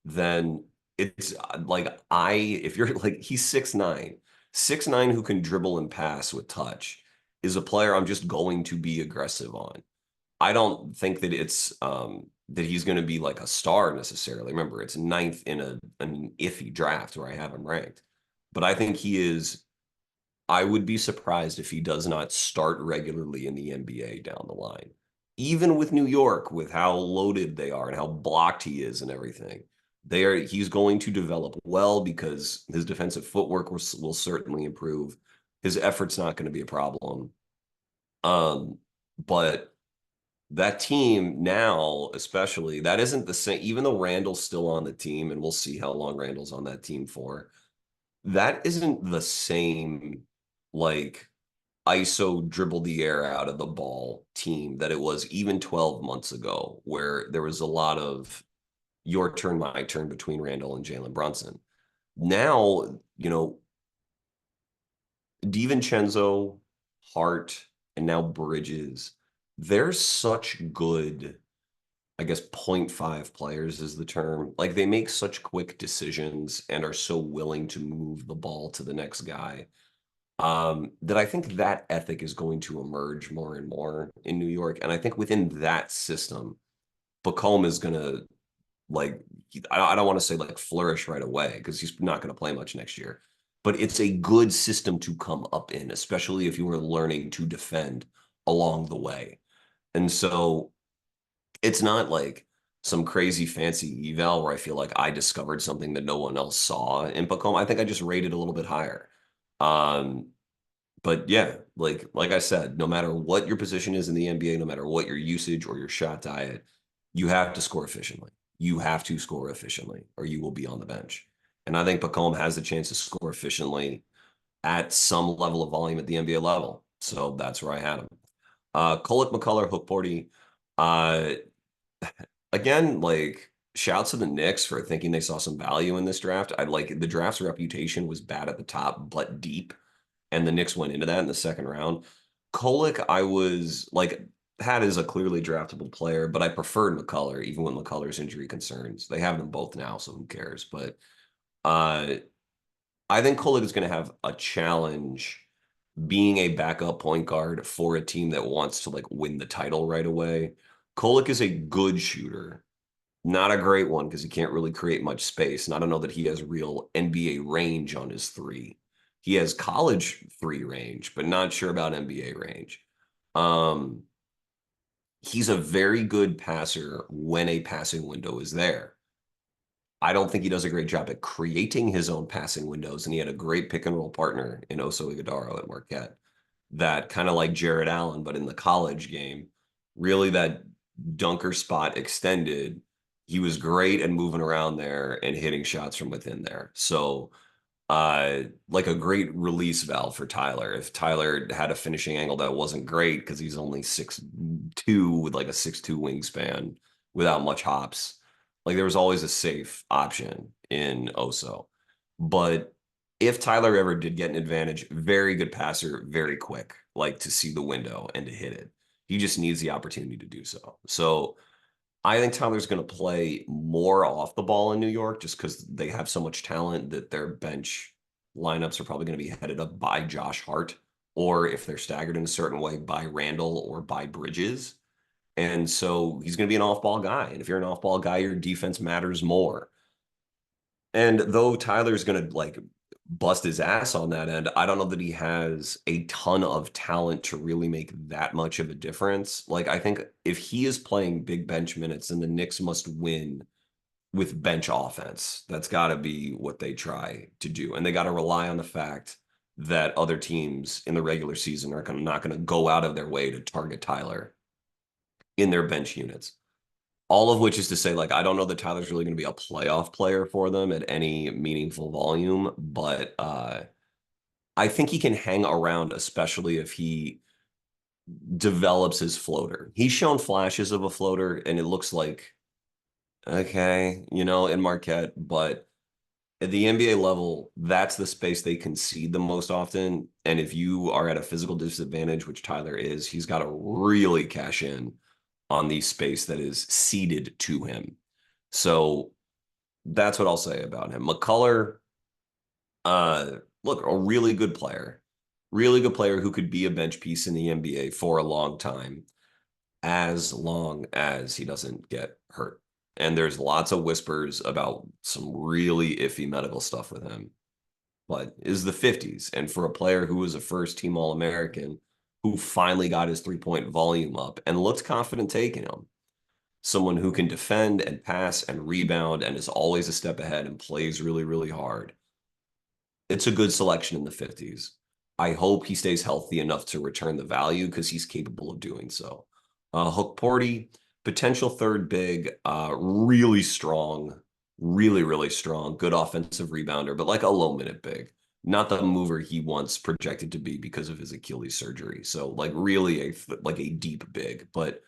then it's like if you're like he's 6'9", 6'9" who can dribble and pass with touch is a player I'm just going to be aggressive on. I don't think that it's that he's going to be like a star necessarily. Remember, it's 9th in an iffy draft where I have him ranked. But I think he is. I would be surprised if he does not start regularly in the NBA down the line. Even with New York, with how loaded they are and how blocked he is and everything, he's going to develop well because his defensive footwork will certainly improve. His effort's not going to be a problem. But that team now, especially, that isn't the same, even though Randall's still on the team, and we'll see how long Randall's on that team for, that isn't the same like ISO dribble the air out of the ball team that it was even 12 months ago, where there was a lot of your turn, my turn between Randall and Jalen Brunson. Now, DiVincenzo, Hart, and now Bridges, they're such good, I guess, 0.5 players is the term. Like they make such quick decisions and are so willing to move the ball to the next guy, that I think that ethic is going to emerge more and more in New York. And I think within that system, Bacom is going to like, I don't want to say like flourish right away because he's not going to play much next year. But it's a good system to come up in, especially if you were learning to defend along the way. And so it's not like some crazy fancy eval where I feel like I discovered something that no one else saw in Pacom. I think I just rated a little bit higher. Um, but yeah, like I said, no matter what your position is in the NBA, no matter what your usage or your shot diet, you have to score efficiently. You have to score efficiently, or you will be on the bench. And I think Pacom has the chance to score efficiently at some level of volume at the NBA level. So that's where I had him. Kolek, McCullough, Hukporti. Uh, Again, like shouts to the Knicks for thinking they saw some value in this draft. I like the draft's reputation was bad at the top, but deep. And the Knicks went into that in the second round. Kolek, I was like, had as a clearly draftable player, but I preferred McCullough, even with McCullough's injury concerns. They have them both now, so who cares? But uh, I think Kolek is going to have a challenge being a backup point guard for a team that wants to like win the title right away. Kolek is a good shooter, not a great one because he can't really create much space. And I don't know that he has real NBA range on his three. He has college three range, but not sure about NBA range. Um, he's a very good passer when a passing window is there. I don't think he does a great job at creating his own passing windows, and he had a great pick and roll partner in Oso Ighodaro at Marquette that kind of like Jared Allen, but in the college game, really that dunker spot extended. He was great at moving around there and hitting shots from within there. So like a great release valve for Tyler. If Tyler had a finishing angle that wasn't great because he's only 6'2" with like a 6'2" wingspan without much hops, like there was always a safe option in Oso. But if Tyler ever did get an advantage, very good passer, very quick, like to see the window and to hit it. He just needs the opportunity to do so. So I think Tyler's going to play more off the ball in New York just because they have so much talent that their bench lineups are probably going to be headed up by Josh Hart, or if they're staggered in a certain way, by Randall or by Bridges. And so he's going to be an off ball guy. And if you're an off ball guy, your defense matters more. And though Tyler's going to like bust his ass on that end, I don't know that he has a ton of talent to really make that much of a difference. Like, I think if he is playing big bench minutes, then the Knicks must win with bench offense. That's got to be what they try to do. And they got to rely on the fact that other teams in the regular season are not going to go out of their way to target Tyler in their bench units. All of which is to say, like, I don't know that Tyler's really going to be a playoff player for them at any meaningful volume, but I think he can hang around, especially if he develops his floater. He's shown flashes of a floater, and it looks like, okay, in Marquette, but at the NBA level, that's the space they concede the most often. And if you are at a physical disadvantage, which Tyler is, he's got to really cash in on the space that is ceded to him. So that's what I'll say about him. McCullough, look, a really good player who could be a bench piece in the NBA for a long time, as long as he doesn't get hurt. And there's lots of whispers about some really iffy medical stuff with him, but is the 50s. And for a player who was a first team All American, who finally got his 3-point volume up and looks confident taking him, someone who can defend and pass and rebound and is always a step ahead and plays really, really hard. It's a good selection in the 50s. I hope he stays healthy enough to return the value because he's capable of doing so. Hook Porty, potential third big, really strong, really, really strong, good offensive rebounder, but like a low minute big, not the mover he once projected to be because of his Achilles surgery. So like really like a deep big, but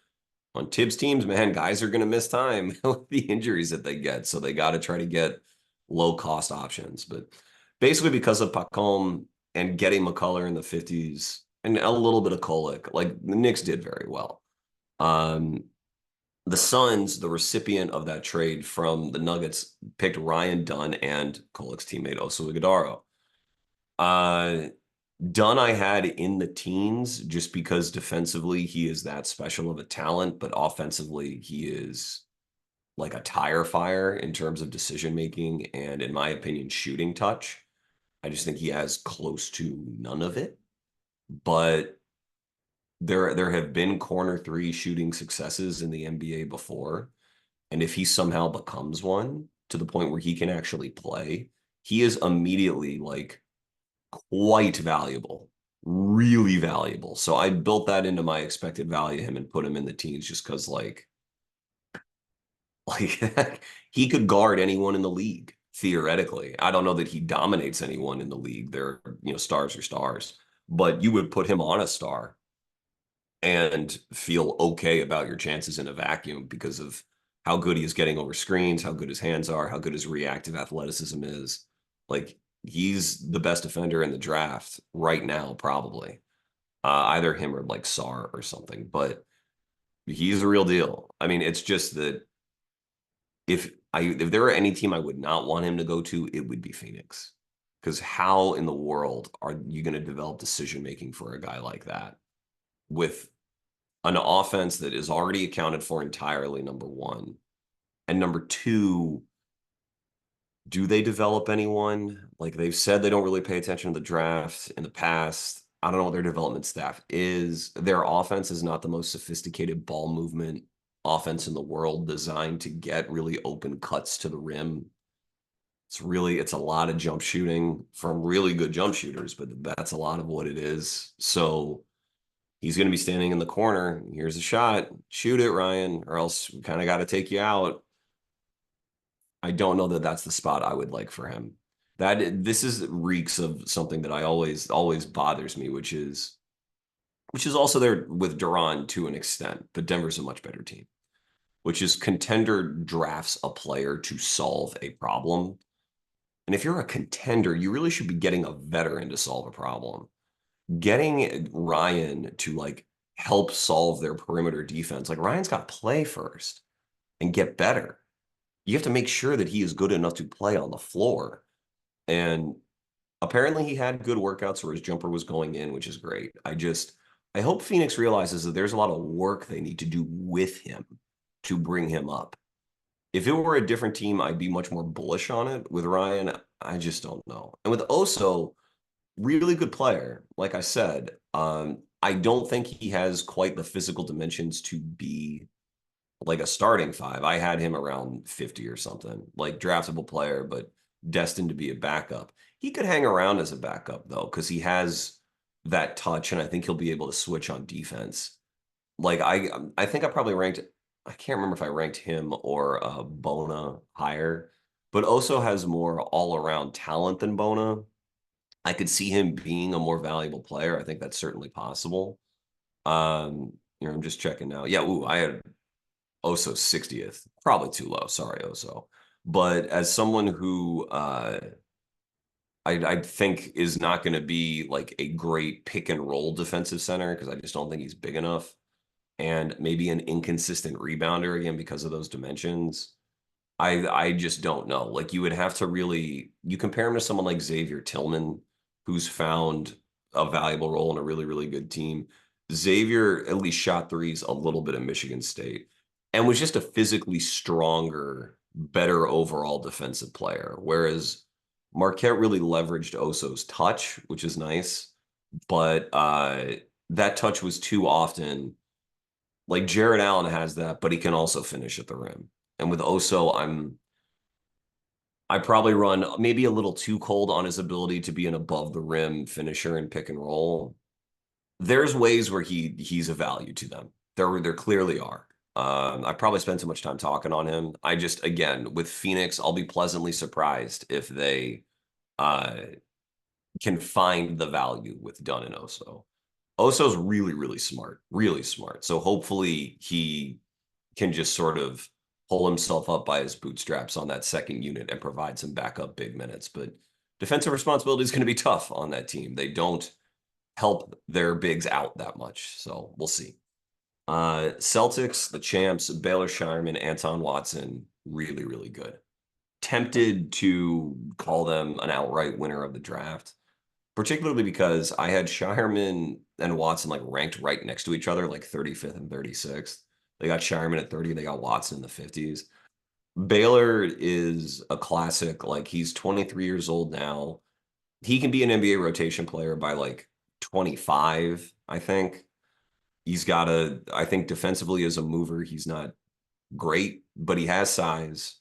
on Tibbs teams, man, guys are going to miss time with the injuries that they get. So they got to try to get low cost options. But basically, because of Pacom and getting McCullough in the 50s and a little bit of Kolek, like the Knicks did very well. Um, the Suns, the recipient of that trade from the Nuggets, picked Ryan Dunn and Kolek's teammate Oso Ighodaro. Uh, Dunn I had in the teens just because defensively he is that special of a talent, but offensively he is like a tire fire in terms of decision making and, in my opinion, shooting touch. I just think he has close to none of it. But there have been corner three shooting successes in the NBA before. And if he somehow becomes one to the point where he can actually play, he is immediately like quite valuable, really valuable. So I built that into my expected value him and put him in the teens just because like he could guard anyone in the league theoretically. I don't know that he dominates anyone in the league. They're, stars are stars, but you would put him on a star and feel okay about your chances in a vacuum because of how good he is getting over screens, how good his hands are, how good his reactive athleticism is. Like he's the best defender in the draft right now, probably. Either him or like Sar or something, but he's a real deal. I mean, it's just that if there were any team I would not want him to go to, it would be Phoenix Because how in the world are you going to develop decision making for a guy like that with an offense that is already accounted for entirely, number one? And number two, do they develop anyone? Like they've said they don't really pay attention to the draft in the past. I don't know what their development staff is. Their offense is not the most sophisticated ball movement offense in the world, designed to get really open cuts to the rim. It's a lot of jump shooting from really good jump shooters, but that's a lot of what it is. So he's going to be standing in the corner. Here's a shot. Shoot it, Ryan, or else we kind of got to take you out. I don't know that that's the spot I would like for him. This is reeks of something that I always bothers me, which is also there with Duran to an extent, but Denver's a much better team, which is contender drafts a player to solve a problem. And if you're a contender, you really should be getting a veteran to solve a problem. Getting Ryan to like help solve their perimeter defense, like Ryan's got to play first and get better. You have to make sure that he is good enough to play on the floor. And apparently he had good workouts where his jumper was going in, which is great. I hope Phoenix realizes that there's a lot of work they need to do with him to bring him up. If it were a different team, I'd be much more bullish on it. With Ryan, I just don't know. And with Oso, really good player. Like I said, I don't think he has quite the physical dimensions to be like a starting five. I had him around 50 or something, like draftable player, but destined to be a backup. He could hang around as a backup though, because he has that touch, and I think he'll be able to switch on defense. Like I think I probably ranked. I can't remember if I ranked him or Bona higher, but Oso has more all around talent than Bona. I could see him being a more valuable player. I think that's certainly possible. I'm just checking now. Yeah, I had Oso 60th. Probably too low. Sorry, Oso. But as someone who I think is not going to be like a great pick and roll defensive center, because I just don't think he's big enough, and maybe an inconsistent rebounder again because of those dimensions. I just don't know. Like you compare him to someone like Xavier Tillman, who's found a valuable role in a really, really good team. Xavier at least shot threes a little bit at Michigan State and was just a physically stronger, better overall defensive player. Whereas Marquette really leveraged Oso's touch, which is nice, but that touch was too often like Jared Allen has that, but he can also finish at the rim. And with Oso, I probably run maybe a little too cold on his ability to be an above the rim finisher and pick and roll. There's ways where he's a value to them. There clearly are. I probably spent too much time talking on him. I just again with Phoenix, I'll be pleasantly surprised if they uh, can find the value with Dunn and Oso. Oso's really, really smart, really smart. So hopefully he can just sort of pull himself up by his bootstraps on that second unit and provide some backup big minutes. But defensive responsibility is going to be tough on that team. They don't help their bigs out that much. So we'll see. Celtics, the champs, Baylor Shireman, Anton Watson, really, really good. Tempted to call them an outright winner of the draft, particularly because I had Shireman and Watson like ranked right next to each other, like 35th and 36th. They got Shireman at 30, they got Watson in the 50s. Baylor is a classic. Like he's 23 years old now. He can be an NBA rotation player by like 25, I think. I think defensively as a mover, he's not great, but he has size.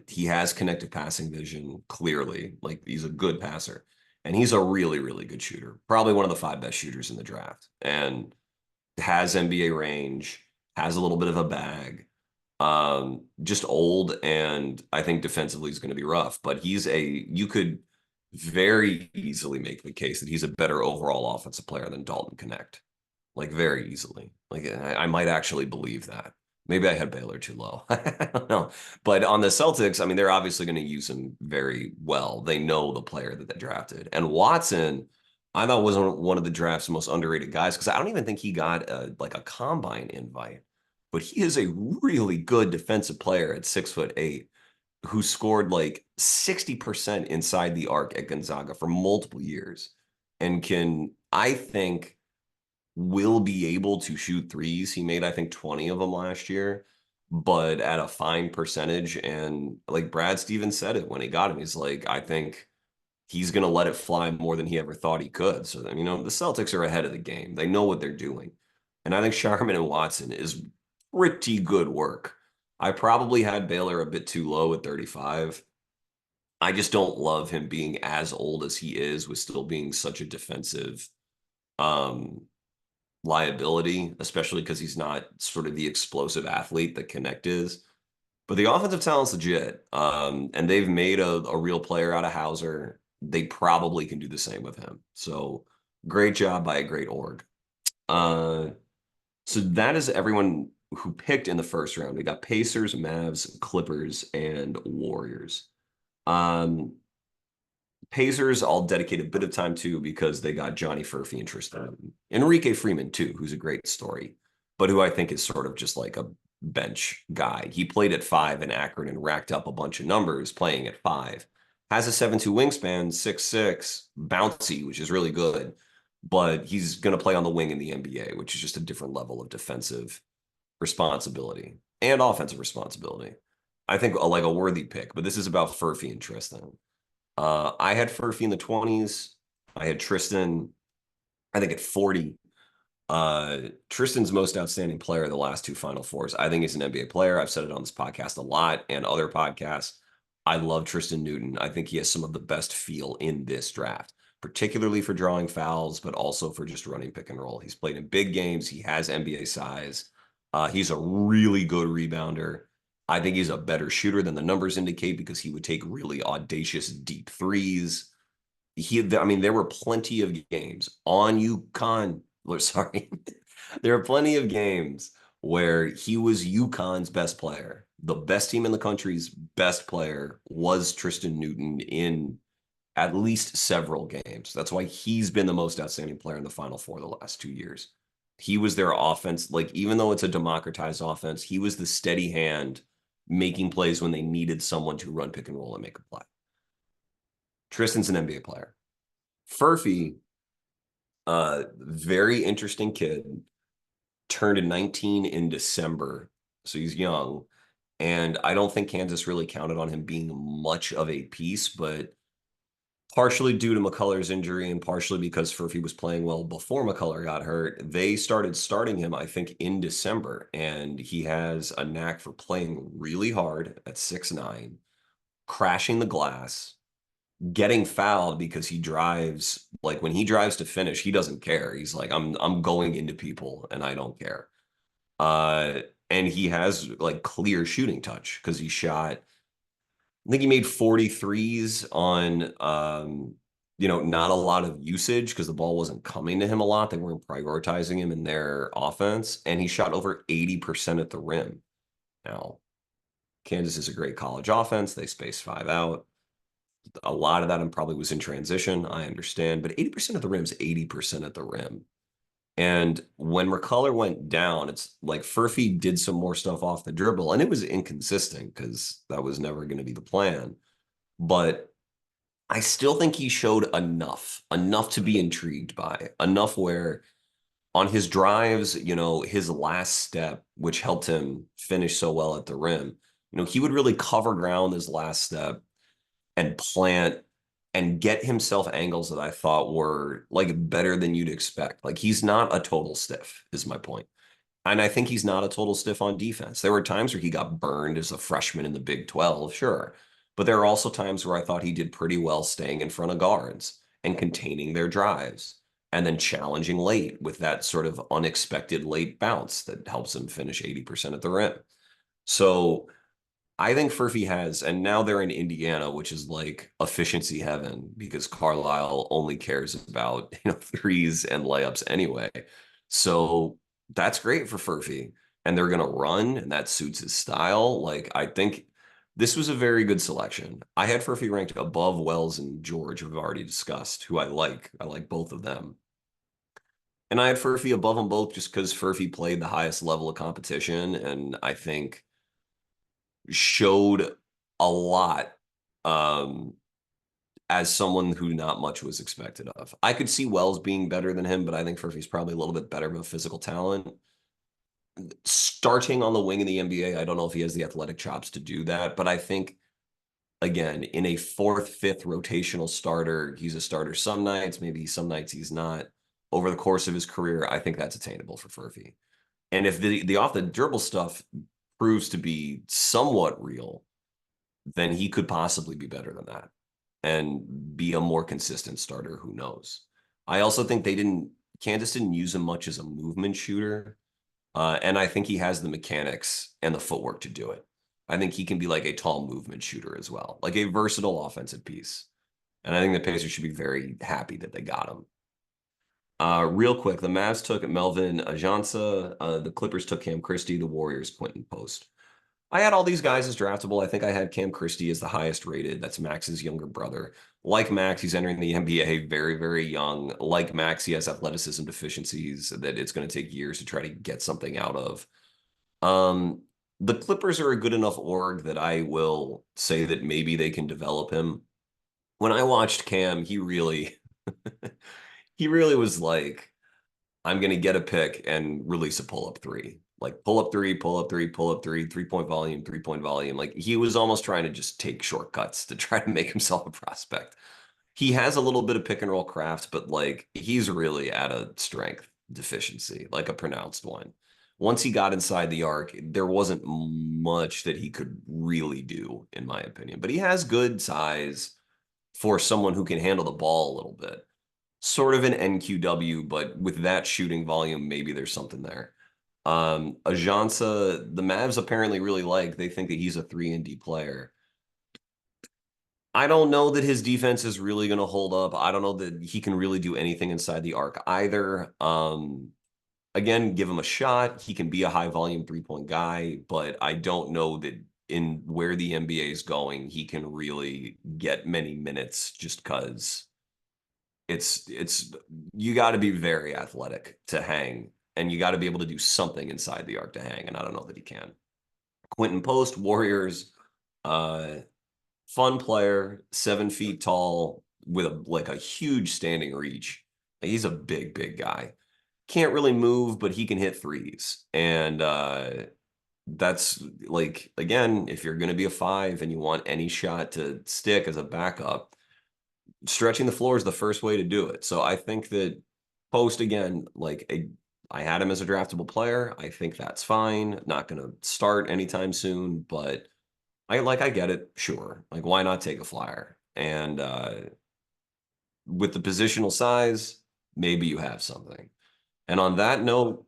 He has connected passing vision, clearly. Like he's a good passer. And he's a really, really good shooter. Probably one of the five best shooters in the draft. And has NBA range, has a little bit of a bag. Just old, and I think defensively is going to be rough. But you could very easily make the case that he's a better overall offensive player than Dalton Connect. Like very easily. Like I might actually believe that. Maybe I had Baylor too low. I don't know. But on the Celtics, I mean, they're obviously going to use him very well. They know the player that they drafted. And Watson, I thought was one of the draft's most underrated guys because I don't even think he got like a combine invite. But he is a really good defensive player at 6'8", who scored like 60% inside the arc at Gonzaga for multiple years and can, I think, will be able to shoot threes. He made, I think, 20 of them last year, but at a fine percentage. And like Brad Stevens said it when he got him, he's like, I think he's going to let it fly more than he ever thought he could. So, then, the Celtics are ahead of the game. They know what they're doing. And I think Sharman and Watson is pretty good work. I probably had Baylor a bit too low at 35. I just don't love him being as old as he is with still being such a defensive um, liability, especially because he's not sort of the explosive athlete that Connect is. But the offensive talent's legit. And they've made a real player out of Hauser. They probably can do the same with him. So great job by a great org. Uh, so that is everyone who picked in the first round. We got Pacers, Mavs, Clippers, and Warriors. Um, Pacers, I'll dedicate a bit of time to because they got Johnny Furphy and Tristan. Enrique Freeman, too, who's a great story, but who I think is sort of just like a bench guy. He played at 5 in Akron and racked up a bunch of numbers playing at 5. Has a 7'2 wingspan, 6'6, bouncy, which is really good, but he's going to play on the wing in the NBA, which is just a different level of defensive responsibility and offensive responsibility. I think like a worthy pick, but this is about Furphy and Tristan. I had Furphy in the 20s. I had Tristan, I think, at 40. Tristan's most outstanding player of the last 2 Final Fours. I think he's an NBA player. I've said it on this podcast a lot and other podcasts. I love Tristan Newton. I think he has some of the best feel in this draft, particularly for drawing fouls, but also for just running pick and roll. He's played in big games. He has NBA size. He's a really good rebounder. I think he's a better shooter than the numbers indicate because he would take really audacious deep threes. I mean, there were plenty of games on UConn. Sorry, there are plenty of games where he was UConn's best player. The best team in the country's best player was Tristan Newton in at least several games. That's why he's been the most outstanding player in the Final Four the last 2 years. He was their offense. Like, even though it's a democratized offense, he was the steady hand making plays when they needed someone to run pick and roll and make a play. Tristan's an NBA player. Furphy, very interesting kid, turned 19 in December, so he's young. And I don't think Kansas really counted on him being much of a piece, but partially due to McCullough's injury and partially because Furphy was playing well before McCullough got hurt, they started starting him, I think, in December. And he has a knack for playing really hard at 6'9", crashing the glass, getting fouled because he drives, like when he drives to finish, he doesn't care. He's like, I'm going into people and I don't care. And he has like clear shooting touch because he shot, I think he made 43s on not a lot of usage because the ball wasn't coming to him a lot. They weren't prioritizing him in their offense. And he shot over 80% at the rim. Now, Kansas is a great college offense. They space 5 out. A lot of that probably was in transition. I understand. But 80% of the rim is 80% at the rim. And when McCullough went down, it's like Furphy did some more stuff off the dribble, and it was inconsistent because that was never going to be the plan. But I still think he showed enough to be intrigued by, enough where on his drives, his last step, which helped him finish so well at the rim, he would really cover ground his last step and plant and get himself angles that I thought were like better than you'd expect. Like, he's not a total stiff, is my point. And I think he's not a total stiff on defense. There were times where he got burned as a freshman in the Big 12, sure. But there are also times where I thought he did pretty well staying in front of guards and containing their drives and then challenging late with that sort of unexpected late bounce that helps him finish 80% at the rim. So I think Furphy has, and now they're in Indiana, which is like efficiency heaven because Carlisle only cares about threes and layups anyway. So that's great for Furphy, and they're gonna run, and that suits his style. Like, I think this was a very good selection. I had Furphy ranked above Wells and George, who we've already discussed, who I like. I like both of them. And I had Furphy above them both just because Furphy played the highest level of competition, and I think showed a lot um, as someone who not much was expected of. I could see Wells being better than him, but I think Furphy's probably a little bit better of a physical talent. Starting on the wing in the NBA, I don't know if he has the athletic chops to do that, but I think again, in a fourth, fifth rotational starter, he's a starter some nights, maybe some nights he's not. Over the course of his career, I think that's attainable for Furphy. And if the off the dribble stuff proves to be somewhat real, then he could possibly be better than that and be a more consistent starter. Who knows? I also think Kansas didn't use him much as a movement shooter. And I think he has the mechanics and the footwork to do it. I think he can be like a tall movement shooter as well, like a versatile offensive piece. And I think the Pacers should be very happy that they got him. Real quick, the Mavs took Melvin Ajansa. The Clippers took Cam Christie. The Warriors, Quentin Post. I had all these guys as draftable. I think I had Cam Christie as the highest rated. That's Max's younger brother. Like Max, he's entering the NBA very, very young. Like Max, he has athleticism deficiencies that it's going to take years to try to get something out of. Um, the Clippers are a good enough org that I will say that maybe they can develop him. When I watched Cam, he really was like, I'm going to get a pick and release a pull-up three. Like pull up three, pull up three, pull up three, 3-point volume, 3-point volume. Like he was almost trying to just take shortcuts to try to make himself a prospect. He has a little bit of pick and roll craft, but like he's really at a strength deficiency, like a pronounced one. Once he got inside the arc, there wasn't much that he could really do, in my opinion. But he has good size for someone who can handle the ball a little bit. Sort of an NQW, but with that shooting volume, maybe there's something there. Ajansa, the Mavs apparently really like. They think that he's a 3-and-D player. I don't know that his defense is really going to hold up. I don't know that he can really do anything inside the arc either. Again, give him a shot. He can be a high volume 3-point guy, but I don't know that in where the NBA is going, he can really get many minutes just because it's you got to be very athletic to hang, and you got to be able to do something inside the arc to hang, and I don't know that he can. Quentin Post, Warriors, uh, fun player, 7 feet tall with a huge standing reach. He's a big, big guy. Can't really move, but he can hit threes. And that's like, again, if you're going to be a 5 and you want any shot to stick as a backup, stretching the floor is the first way to do it. So I think that Post, again, I had him as a draftable player. I think that's fine. Not going to start anytime soon, but I get it. Sure. Like, why not take a flyer? And with the positional size, maybe you have something. And on that note,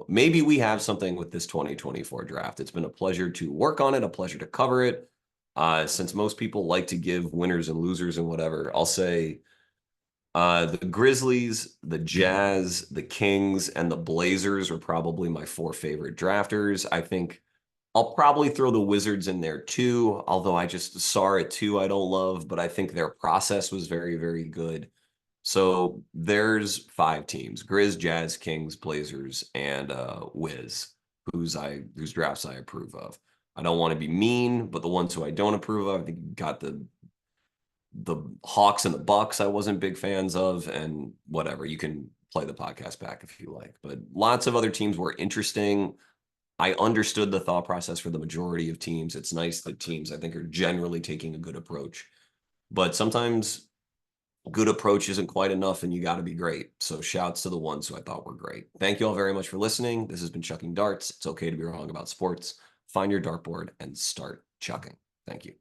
maybe we have something with this 2024 draft. It's been a pleasure to work on it, a pleasure to cover it. Since most people like to give winners and losers and whatever, I'll say the Grizzlies, the Jazz, the Kings, and the Blazers are probably my 4 favorite drafters. I think I'll probably throw the Wizards in there too, although I just saw it too. I don't love, but I think their process was very, very good. So there's 5 teams: Grizz, Jazz, Kings, Blazers, and Wiz, whose drafts I approve of. I don't want to be mean, but the ones who I don't approve of, I think you got the Hawks and the Bucks I wasn't big fans of, and whatever. You can play the podcast back if you like. But lots of other teams were interesting. I understood the thought process for the majority of teams. It's nice that teams, I think, are generally taking a good approach. But sometimes good approach isn't quite enough and you got to be great. So shouts to the ones who I thought were great. Thank you all very much for listening. This has been Chucking Darts. It's okay to be wrong about sports. Find your dartboard and start chucking. Thank you.